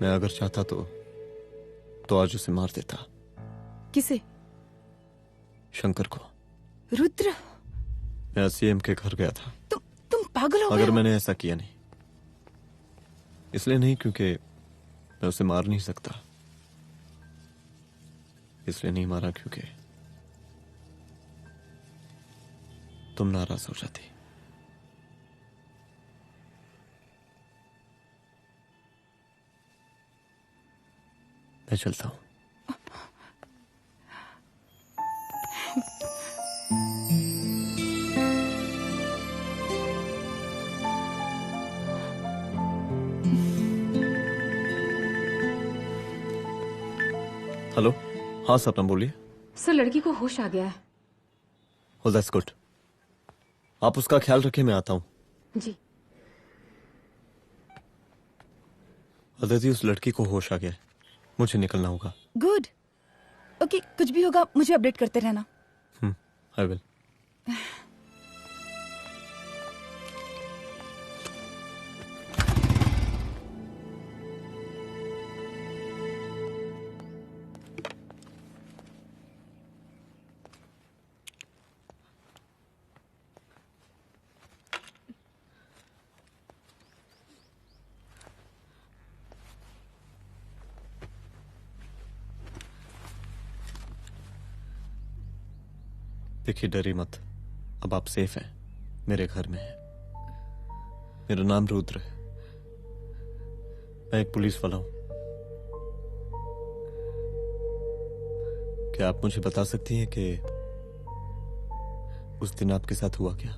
मैं अगर चाहता तो आज उसे मार देता। किसे? शंकर को। रुद्र, मैं सीएम के घर गया था। तुम पागल हो गए मगर हो? मैंने ऐसा किया नहीं, इसलिए नहीं क्योंकि मैं उसे मार नहीं सकता, इसलिए नहीं मारा क्योंकि तुम नाराज हो जाती। मैं चलता हूं। हेलो, हाँ सपना बोलिए। सर, लड़की को होश आ गया है। Oh, that's good. आप उसका ख्याल रखें, मैं आता हूं। जी। अदिति, उस लड़की को होश आ गया है, मुझे निकलना होगा। गुड। ओके, कुछ भी होगा मुझे अपडेट करते रहना। I will. देखिए, डरिए मत, अब आप सेफ हैं, मेरे घर में हैं। मेरा नाम रुद्र है, मैं एक पुलिस वाला हूं। क्या आप मुझे बता सकती हैं कि उस दिन आपके साथ हुआ क्या?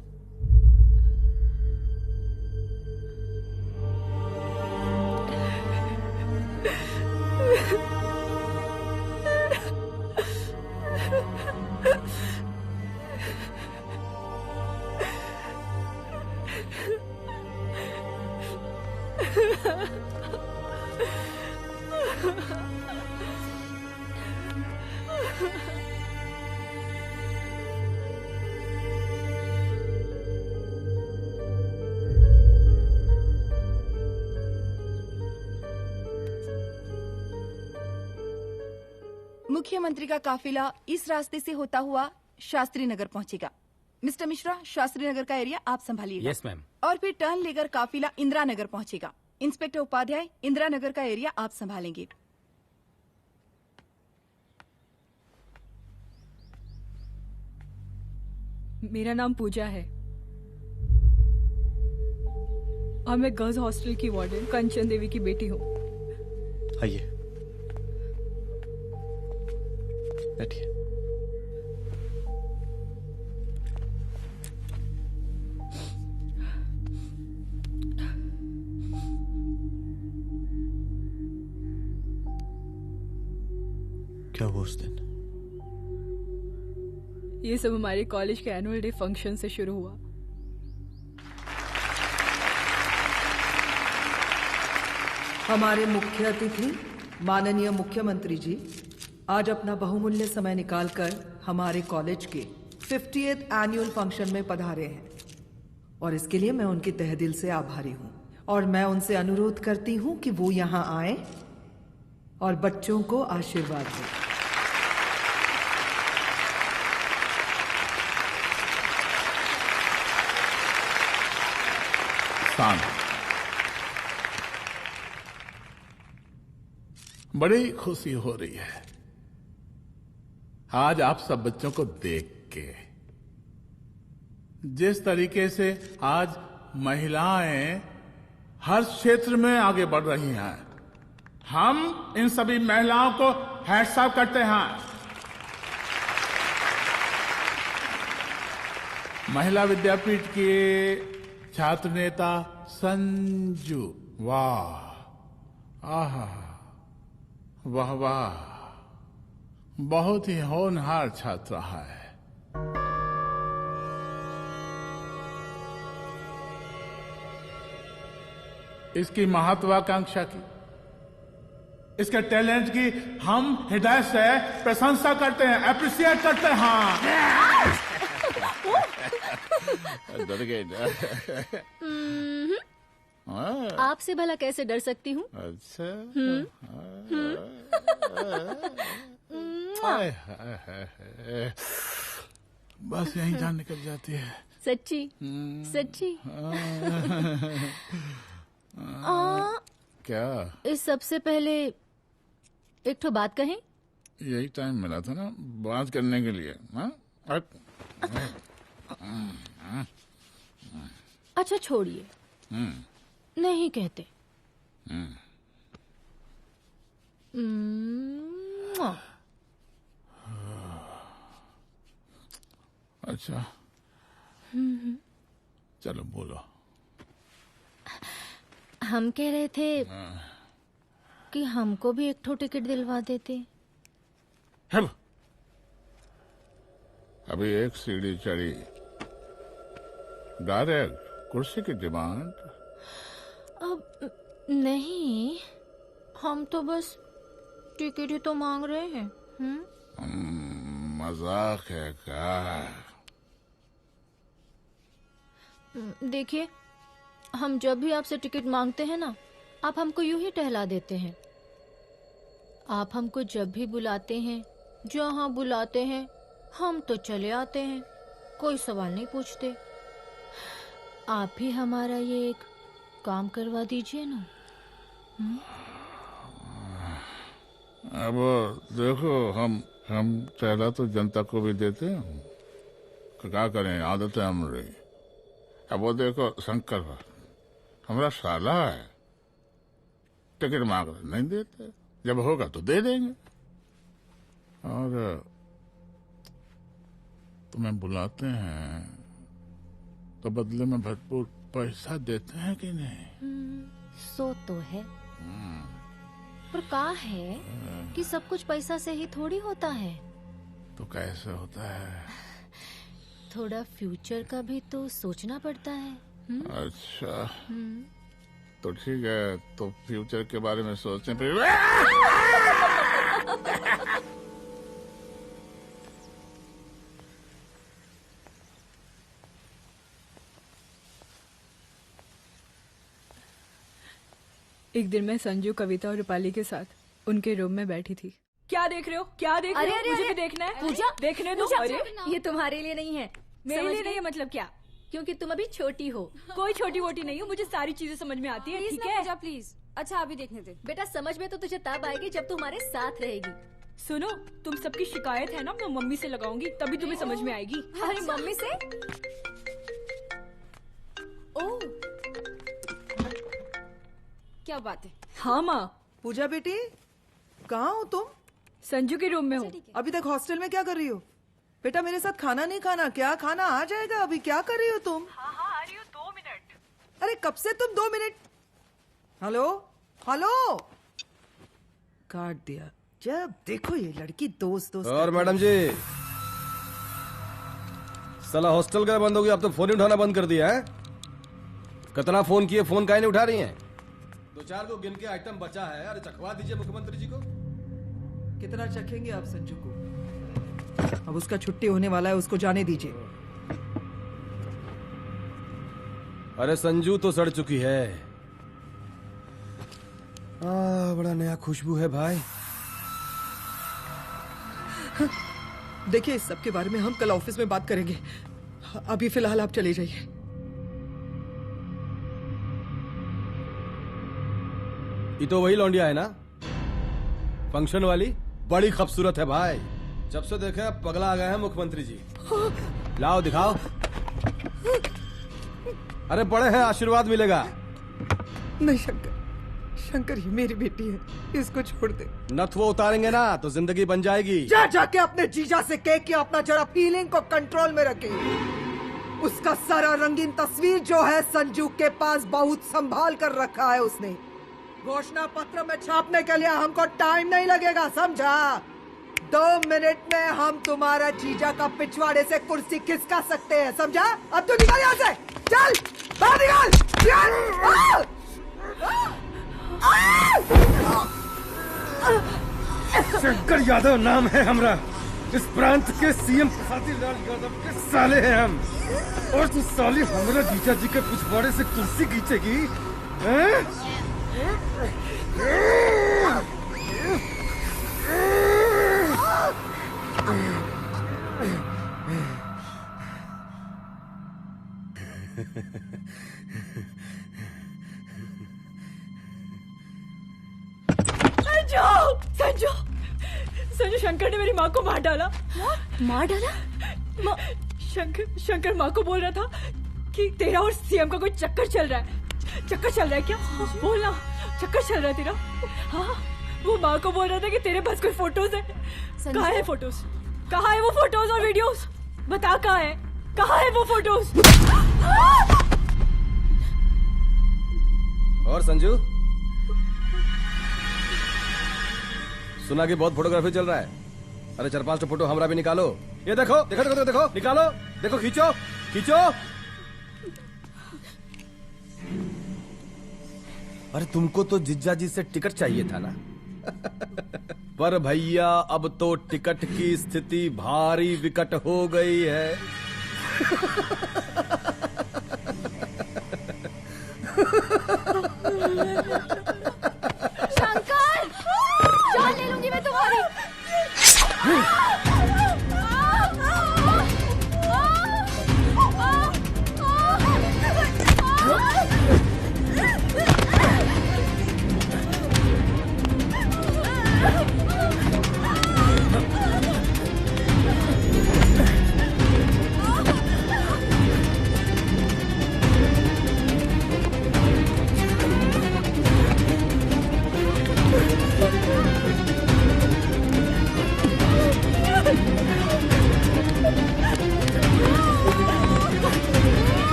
मुख्यमंत्री का काफिला इस रास्ते से होता हुआ शास्त्री नगर पहुंचेगा। मिस्टर मिश्रा, शास्त्री नगर का एरिया आप संभालिएगा। Yes ma'am. और फिर टर्न लेकर काफिला इंदिरा नगर पहुंचेगा। इंस्पेक्टर उपाध्याय, इंदिरा नगर का एरिया आप संभालेंगे। मेरा नाम पूजा है और मैं गर्ल्स हॉस्टल की वार्डन कंचन देवी की बेटी हूँ। आइए, बैठिए। क्या हुआ उस दिन? ये सब हमारे कॉलेज के एनुअल डे फंक्शन से शुरू हुआ। हमारे मुख्य अतिथि माननीय मुख्यमंत्री जी आज अपना बहुमूल्य समय निकालकर हमारे कॉलेज के 50th एनुअल फंक्शन में पधारे हैं और इसके लिए मैं उनके तहे दिल से आभारी हूं और मैं उनसे अनुरोध करती हूं कि वो यहां आए और बच्चों को आशीर्वाद दें। बड़ी खुशी हो रही है आज आप सब बच्चों को देख के। जिस तरीके से आज महिलाएं हर क्षेत्र में आगे बढ़ रही हैं, हम इन सभी महिलाओं को हैट्स ऑफ करते हैं। महिला विद्यापीठ के छात्र नेता संजू, वाह, आहा, वाह वाह, बहुत ही होनहार छात्रा है। इसकी महत्वाकांक्षा की, इसके टैलेंट की हम हृदय से प्रशंसा करते हैं, अप्रिशिएट करते हैं। डर गए ना? आपसे भला कैसे डर सकती हूँ? अच्छा। बस यही जान निकल जाती है। सच्ची सच्ची। क्या? इस सबसे पहले एक ठो बात कहें? यही टाइम मिला था ना बात करने के लिए। अच्छा छोड़िए, नहीं कहते। अच्छा चलो बोलो। हम कह रहे थे कि हमको भी एक ठो टिकट दिलवा देते। अभी एक सीढ़ी चढ़ी, डायरेक्ट कुर्सी की डिमांड। अब नहीं, हम तो बस टिकट ही तो मांग रहे हैं। मजाक है क्या? देखिए, हम जब भी आपसे टिकट मांगते हैं ना, आप हमको यूं ही टहला देते हैं। आप हमको जब भी बुलाते हैं, जहां बुलाते हैं, हम तो चले आते हैं, कोई सवाल नहीं पूछते। आप ही हमारा ये एक काम करवा दीजिए ना। अब देखो, हम टहला तो जनता को भी देते हैं, क्या करें, आदत है हमारी। अब वो देखो शंकर हमारा साला है, टिकट मांग रहे नहीं देते, जब होगा तो दे देंगे। और तुम्हें बुलाते हैं तो बदले में भरपूर पैसा देते हैं कि नहीं? सो तो है, पर का है कि सब कुछ पैसा से ही थोड़ी होता है। तो कैसे होता है? थोड़ा फ्यूचर का भी तो सोचना पड़ता है। अच्छा, तो ठीक है, तो फ्यूचर के बारे में सोचने पे एक दिन मैं संजू, कविता और रूपाली के साथ उनके रूम में बैठी थी। क्या देख रहे हो? क्या देख रहे हो? मुझे भी देखना है। पूजा, देखने दो। अरे ये तुम्हारे लिए नहीं है। मेरे लिए नहीं है मतलब क्या? क्योंकि तुम अभी छोटी हो। कोई छोटी वोटी नहीं हूँ, मुझे सारी चीजें समझ में आती है। ठीक है पूजा प्लीज। अच्छा अभी देखने दे। बेटा समझ में तो तुझे तब आएगी जब तू हमारे साथ रहेगी। सुनो, तुम सबकी शिकायत है ना, मैं मम्मी से लगाऊंगी, तभी तुम्हें समझ में आएगी। अरे मम्मी से? ओह क्या बात है। हाँ माँ। पूजा बेटी, कहाँ हो तुम? संजू के रूम में हूँ। अभी तक हॉस्टल में क्या कर रही हो? बेटा मेरे साथ खाना नहीं खाना क्या? खाना आ जाएगा, अभी क्या कर रही हो तुम? हाँ आ रही हूँ, 2 मिनट। अरे कब से तुम 2 मिनट? हेलो हेलो, काट दिया। जब देखो ये लड़की दोस्त दोस्त। और मैडम जी, साला हॉस्टल का बंद हो गया, अब तो फोन ही उठाना बंद कर दिया है। कितना फोन किए, फोन काहे नहीं उठा रही हैं? 2-4 को गिन के आइटम बचा है, अरे चखवा दीजिए मुख्यमंत्री जी को। कितना चखेंगे आप संजू को? अब उसका छुट्टी होने वाला है, उसको जाने दीजिए। अरे संजू तो सड़ चुकी है। बड़ा नया खुशबू है भाई। देखिए इस सब के बारे में हम कल ऑफिस में बात करेंगे, अभी फिलहाल आप चले जाइए। ये तो वही लौंडिया है ना, फंक्शन वाली? बड़ी खूबसूरत है भाई, जब से देखे अब पगला आ गए हैं मुख्यमंत्री जी। लाओ दिखाओ। अरे बड़े हैं, आशीर्वाद मिलेगा। नहीं शंकर, शंकर ये मेरी बेटी है, इसको छोड़ दे। नथ वो उतारेंगे ना तो जिंदगी बन जाएगी। जा जाके अपने जीजा से कह के अपना जरा फीलिंग को कंट्रोल में रखे। उसका सारा रंगीन तस्वीर जो है संजू के पास बहुत संभाल कर रखा है उसने। घोषणा पत्र में छापने के लिए हमको टाइम नहीं लगेगा, समझा? 2 मिनट में हम तुम्हारा जीजा का पिछवाड़े से कुर्सी खिसका सकते हैं, समझा? अब तो निकल यहाँ से, चल बाहर निकल। शंकर यादव नाम है हमरा, इस प्रांत के सीएम प्रसादी लाल यादव के साले हैं हम। और तू साली हमरा जीजा जी के पिछवाड़े से कुर्सी खींचेगी? संजू, संजू शंकर ने मेरी माँ को मार डाला। मार डाला? शंकर माँ को बोल रहा था कि तेरा और सीएम का कोई चक्कर चल रहा है। चक्कर चल रहा है क्या? बोलना, चक्कर चल रहा है तेरा? हाँ, वो माँ को बोल रहा था कि तेरे पास कोई फोटोज है। कहाँ है फोटोज? कहाँ है वो फोटोज और वीडियोस? बता कहाँ है? कहाँ है वो फोटोज? और संजू, सुना कि बहुत फोटोग्राफी चल रहा है। अरे 4-5 फोटो हमरा भी निकालो। ये देखो देखो देखो देखो, निकालो, देखो, खींचो खींचो। अरे तुमको तो जिज्जा जी से टिकट चाहिए था ना। पर भैया अब तो टिकट की स्थिति भारी विकट हो गई है। शंकर, जान ले लूंगी मैं तुम्हारी।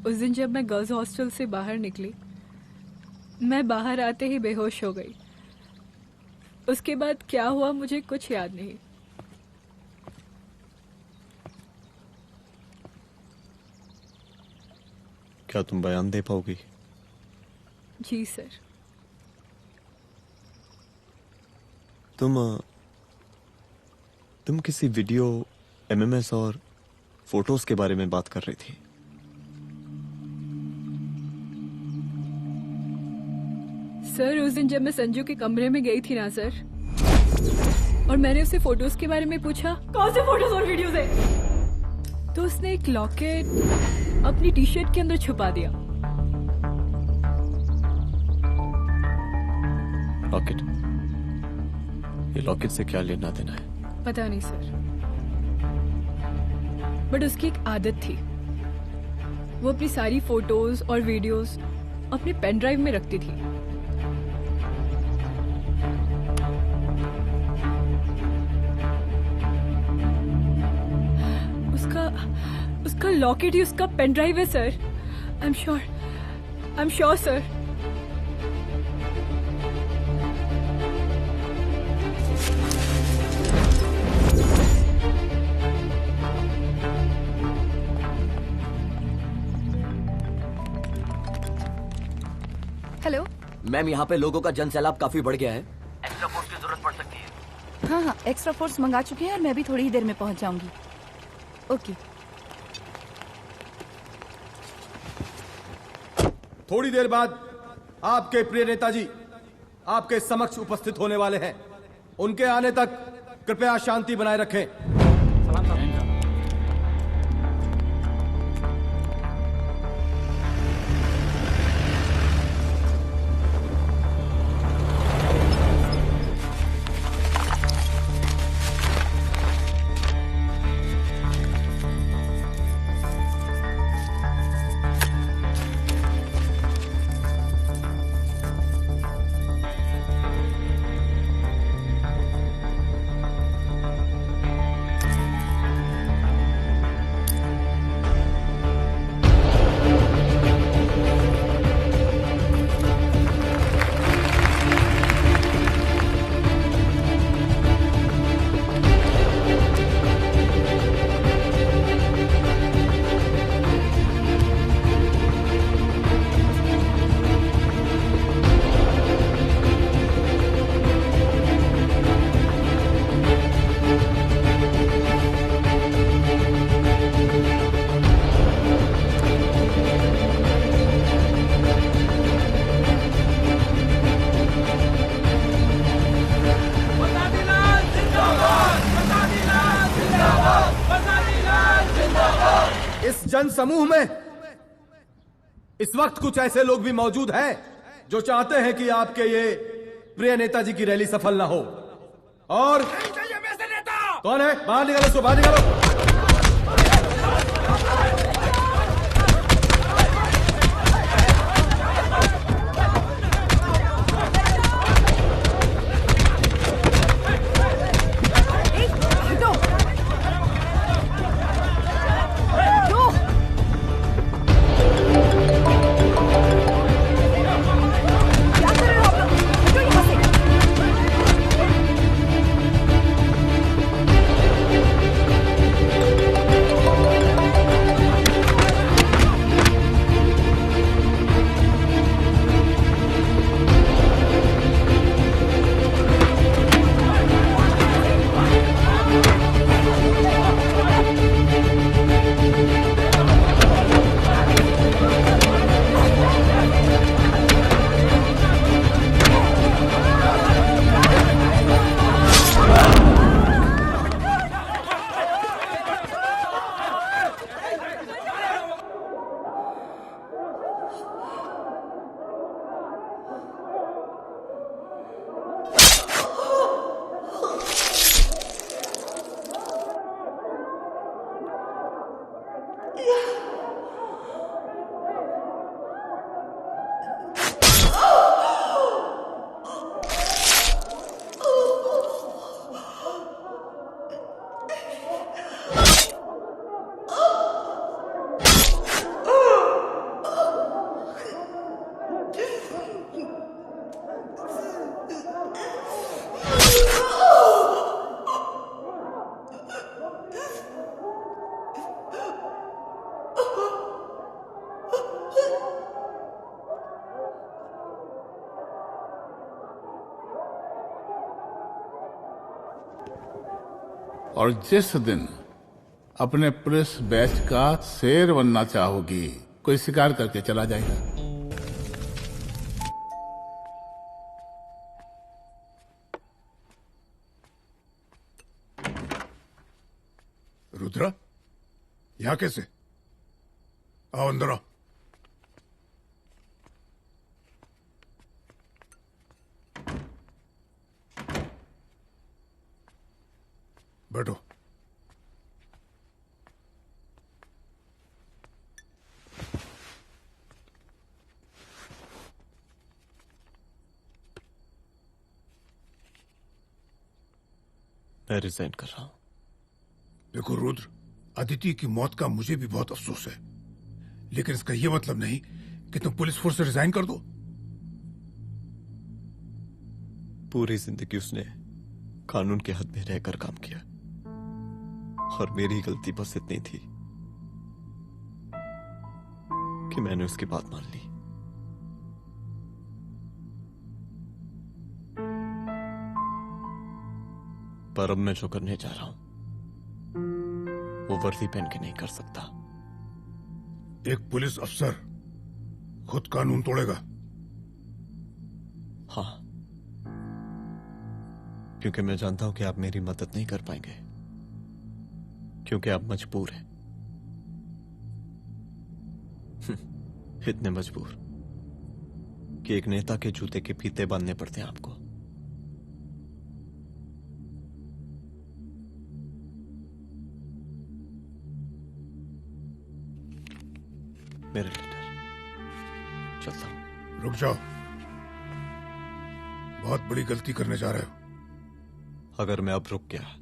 उस दिन जब मैं गर्ल्स हॉस्टल से बाहर निकली, मैं बाहर आते ही बेहोश हो गई। उसके बाद क्या हुआ मुझे कुछ याद नहीं। क्या तुम बयान दे पाओगी? जी सर। तुम किसी वीडियो, एमएमएस और फोटोज के बारे में बात कर रही थी। सर उस दिन जब मैं संजू के कमरे में गई थी ना सर, और मैंने उससे फोटोज के बारे में पूछा कौन से फोटोज और वीडियोज है, तो उसने एक लॉकेट अपनी टी शर्ट के अंदर छुपा दिया। लॉकेट? ये लॉकेट से क्या लेना देना है? पता नहीं सर, बट उसकी एक आदत थी, वो अपनी सारी फोटोज और वीडियोस अपने पेन ड्राइव में रखती थी। उसका लॉकेट ही उसका पेन ड्राइव है sir. I am sure sir. Hello ma'am, यहाँ पे लोगों का जन सैलाब काफी बढ़ गया है। एक्स्ट्रा फोर्स की जरूरत पड़ सकती है। हाँ, एक्स्ट्रा फोर्स मंगा चुके हैं और मैं भी थोड़ी ही देर में पहुंच जाऊंगी। ओके। थोड़ी देर बाद आपके प्रिय नेताजी आपके समक्ष उपस्थित होने वाले हैं। उनके आने तक कृपया शांति बनाए रखें। जन समूह में इस वक्त कुछ ऐसे लोग भी मौजूद हैं जो चाहते हैं कि आपके ये प्रिय नेताजी की रैली सफल ना हो। और कौन है? बाहर निकालो उसको, बाहर निकालो। और जिस दिन अपने पुलिस बैच का शेर बनना चाहोगी, कोई शिकार करके चला जाएगा। रुद्रा, यहाँ कैसे? आओ अंदर आओ। बैठो। मैं रिजाइन कर रहा हूं। देखो रुद्र, अदिति की मौत का मुझे भी बहुत अफसोस है, लेकिन इसका यह मतलब नहीं कि तुम पुलिस फोर्स से रिजाइन कर दो। पूरी जिंदगी उसने कानून के हद में रहकर काम किया और मेरी गलती बस इतनी थी कि मैंने उसकी बात मान ली। पर अब मैं जो करने जा रहा हूं वो वर्दी पहन के नहीं कर सकता। एक पुलिस अफसर खुद कानून तोड़ेगा? हाँ, क्योंकि मैं जानता हूं कि आप मेरी मदद नहीं कर पाएंगे, क्योंकि आप मजबूर हैं। इतने मजबूर कि एक नेता के जूते के फीते बांधने पड़ते हैं आपको। मेरे लेटर, चलता हूं। रुक जाओ, बहुत बड़ी गलती करने जा रहे हो। अगर मैं अब रुक गया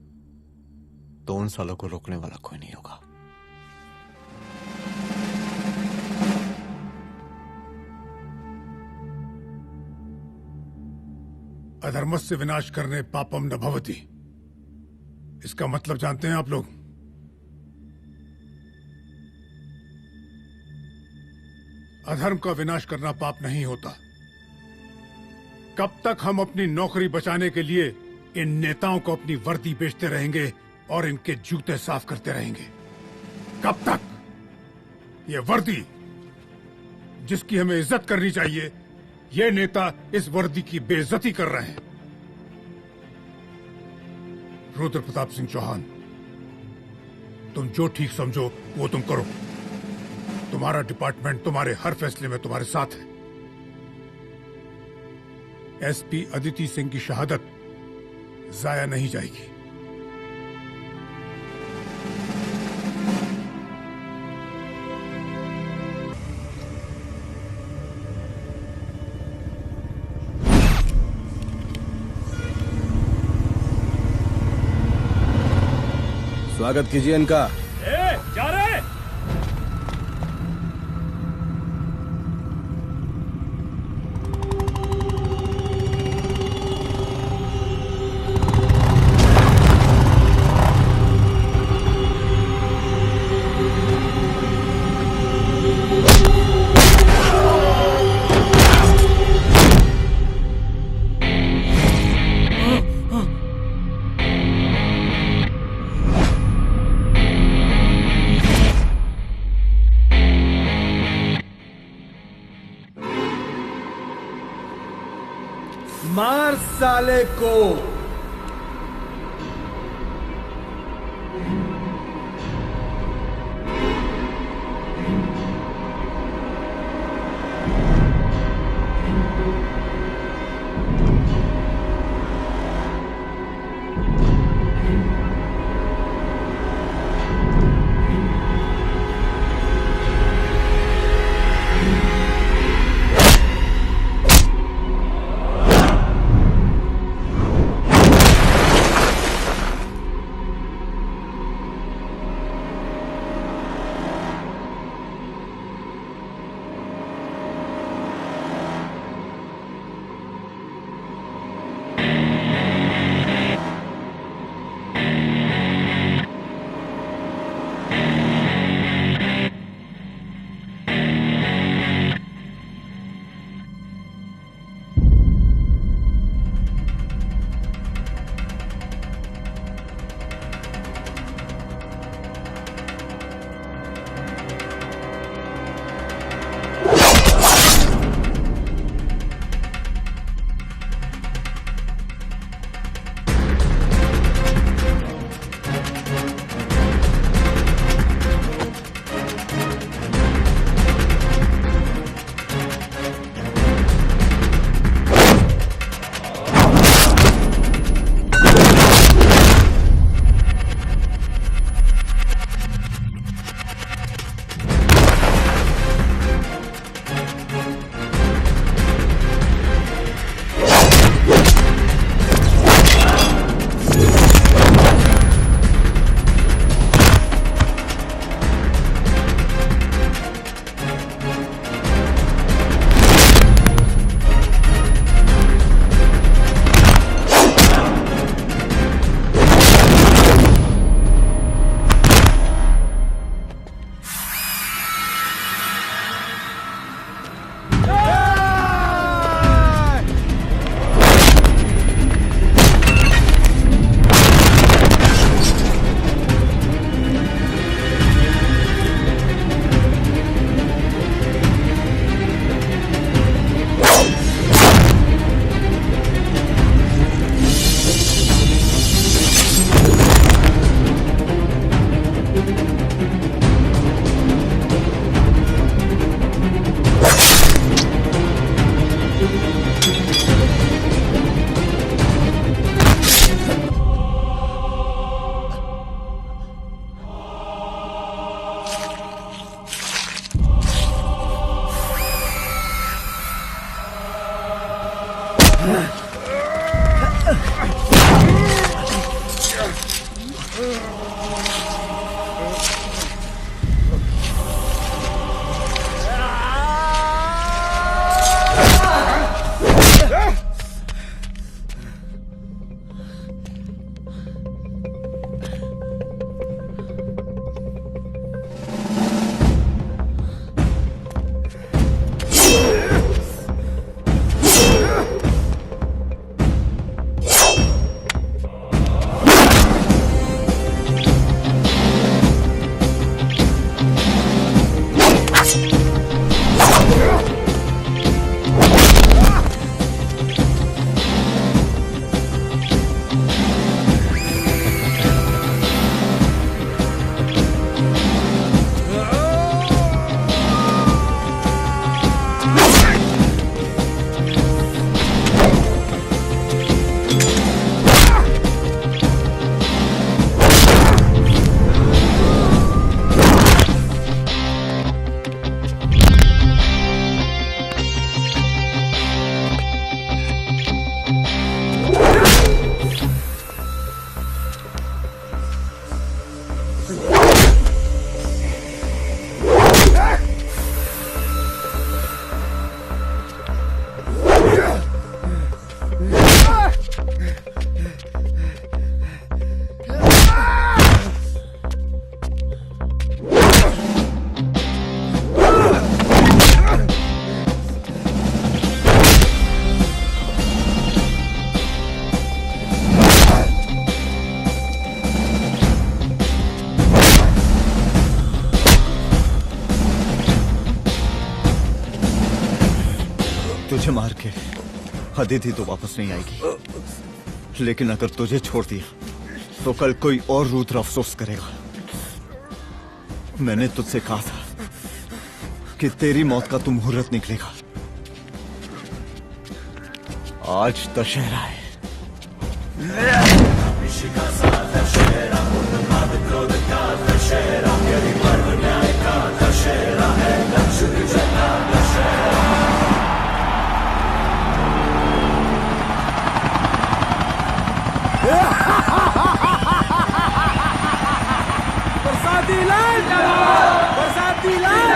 तो उन सालों को रोकने वाला कोई नहीं होगा। अधर्मस्य विनाश करने पापम न भवति, इसका मतलब जानते हैं आप लोग? अधर्म का विनाश करना पाप नहीं होता। कब तक हम अपनी नौकरी बचाने के लिए इन नेताओं को अपनी वर्दी बेचते रहेंगे और इनके जूते साफ करते रहेंगे? कब तक? ये वर्दी जिसकी हमें इज्जत करनी चाहिए, ये नेता इस वर्दी की बेइज्जती कर रहे हैं। रुद्र प्रताप सिंह चौहान, तुम जो ठीक समझो वो तुम करो। तुम्हारा डिपार्टमेंट तुम्हारे हर फैसले में तुम्हारे साथ है। एसपी अदिति सिंह की शहादत जाया नहीं जाएगी। स्वागत कीजिए इनका। जा रहे मार साले को। मुझे मार के अदिति तो वापस नहीं आएगी, लेकिन अगर तुझे छोड़ दिया तो कल कोई और रुद्र अफसोस करेगा। मैंने तुझसे कहा था कि तेरी मौत का तू मुहूर्त निकलेगा। आज दशहरा है। बरसाती लाल बरसाती लाल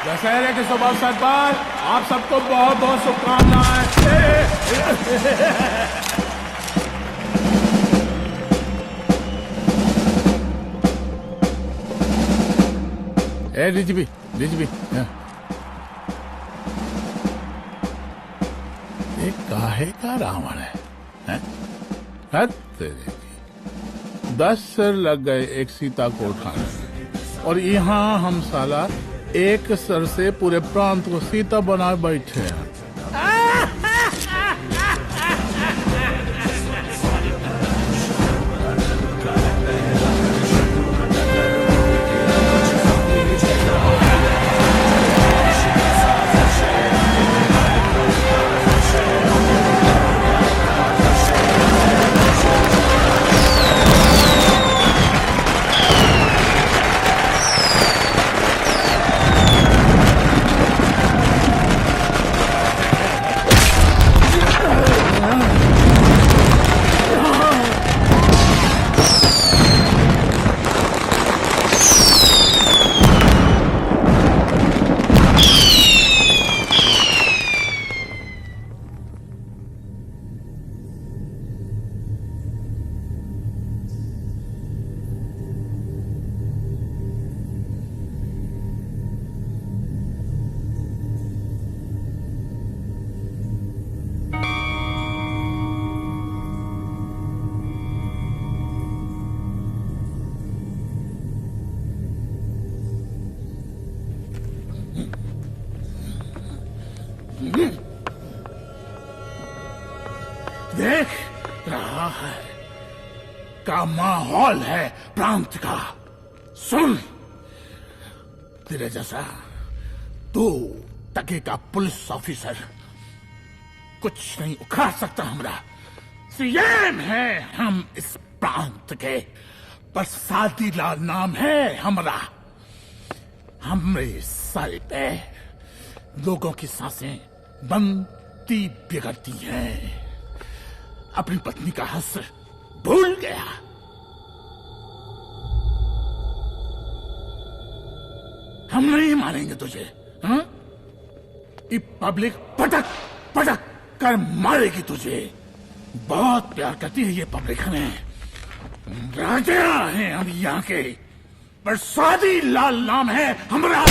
दशहरे के शुभ अवसर पर आप सबको बहुत बहुत शुभकामनाएं। ए डीजीपी ये काहे का रावण है? हद तेरी 10 सिर लग गए एक सीता को उठाने में, और यहाँ हम साला एक सर से पूरे प्रांत को सीता बनाए बैठे हैं। देख रहा है का माहौल है प्रांत का। सुन, तेरे जैसा 2 टके का पुलिस ऑफिसर कुछ नहीं उखाड़ सकता। हमारा सीएम है हम इस प्रांत के, बरसाती लाल नाम है हमारा। हमरे सर पे लोगों की सांसें बंद पति बिगड़ती है, अपनी पत्नी का हक भूल गया। हम नहीं मारेंगे तुझे, हाँ? ये पब्लिक पटक पटक कर मारेगी तुझे। बहुत प्यार करती है ये पब्लिक हमें। राजा हैं हम यहाँ के, पर सादी लाल नाम है हमारा।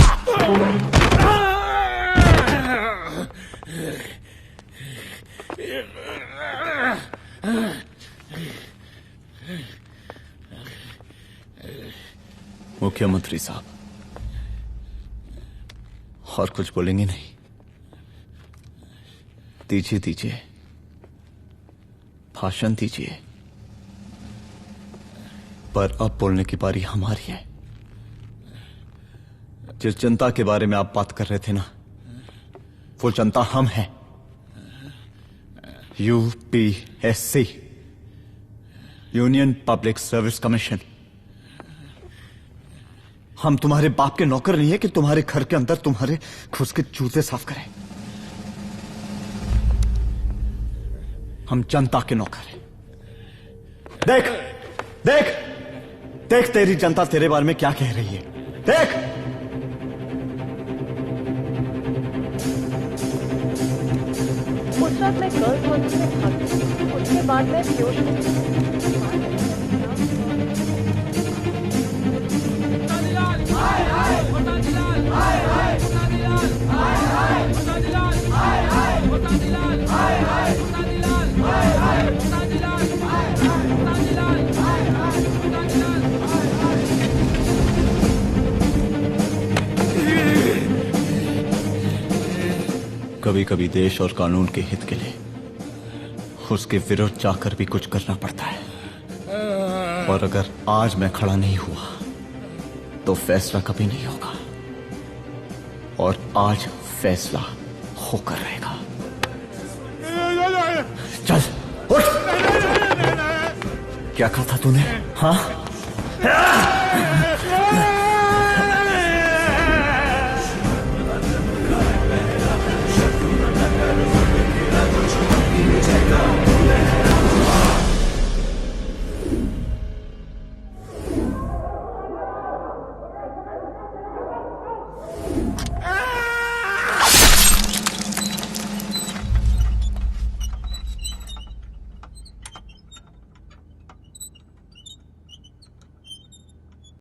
मुख्यमंत्री साहब, और कुछ बोलेंगे नहीं? दीजिए दीजिए, भाषण दीजिए, पर अब बोलने की बारी हमारी है। जिस जनता के बारे में आप बात कर रहे थे ना, वो जनता हम हैं। UPSC, union public service commission. हम तुम्हारे बाप के नौकर नहीं है कि तुम्हारे घर के अंदर तुम्हारे खुद के जूते साफ करें। हम जनता के नौकर हैं। देख देख देख, तेरी जनता तेरे बारे में क्या कह रही है। देख, उस वक्त मैं गर्ल्स हॉस्टल में भागी, उसके बाद मैं बेहोश कभी कभी देश और कानून के हित के लिए उसके विरुद्ध जाकर भी कुछ करना पड़ता है। और अगर आज मैं खड़ा नहीं हुआ तो फैसला कभी नहीं होगा, और आज फैसला होकर रहेगा। चल उठ। क्या कहा था तूने? हाँ,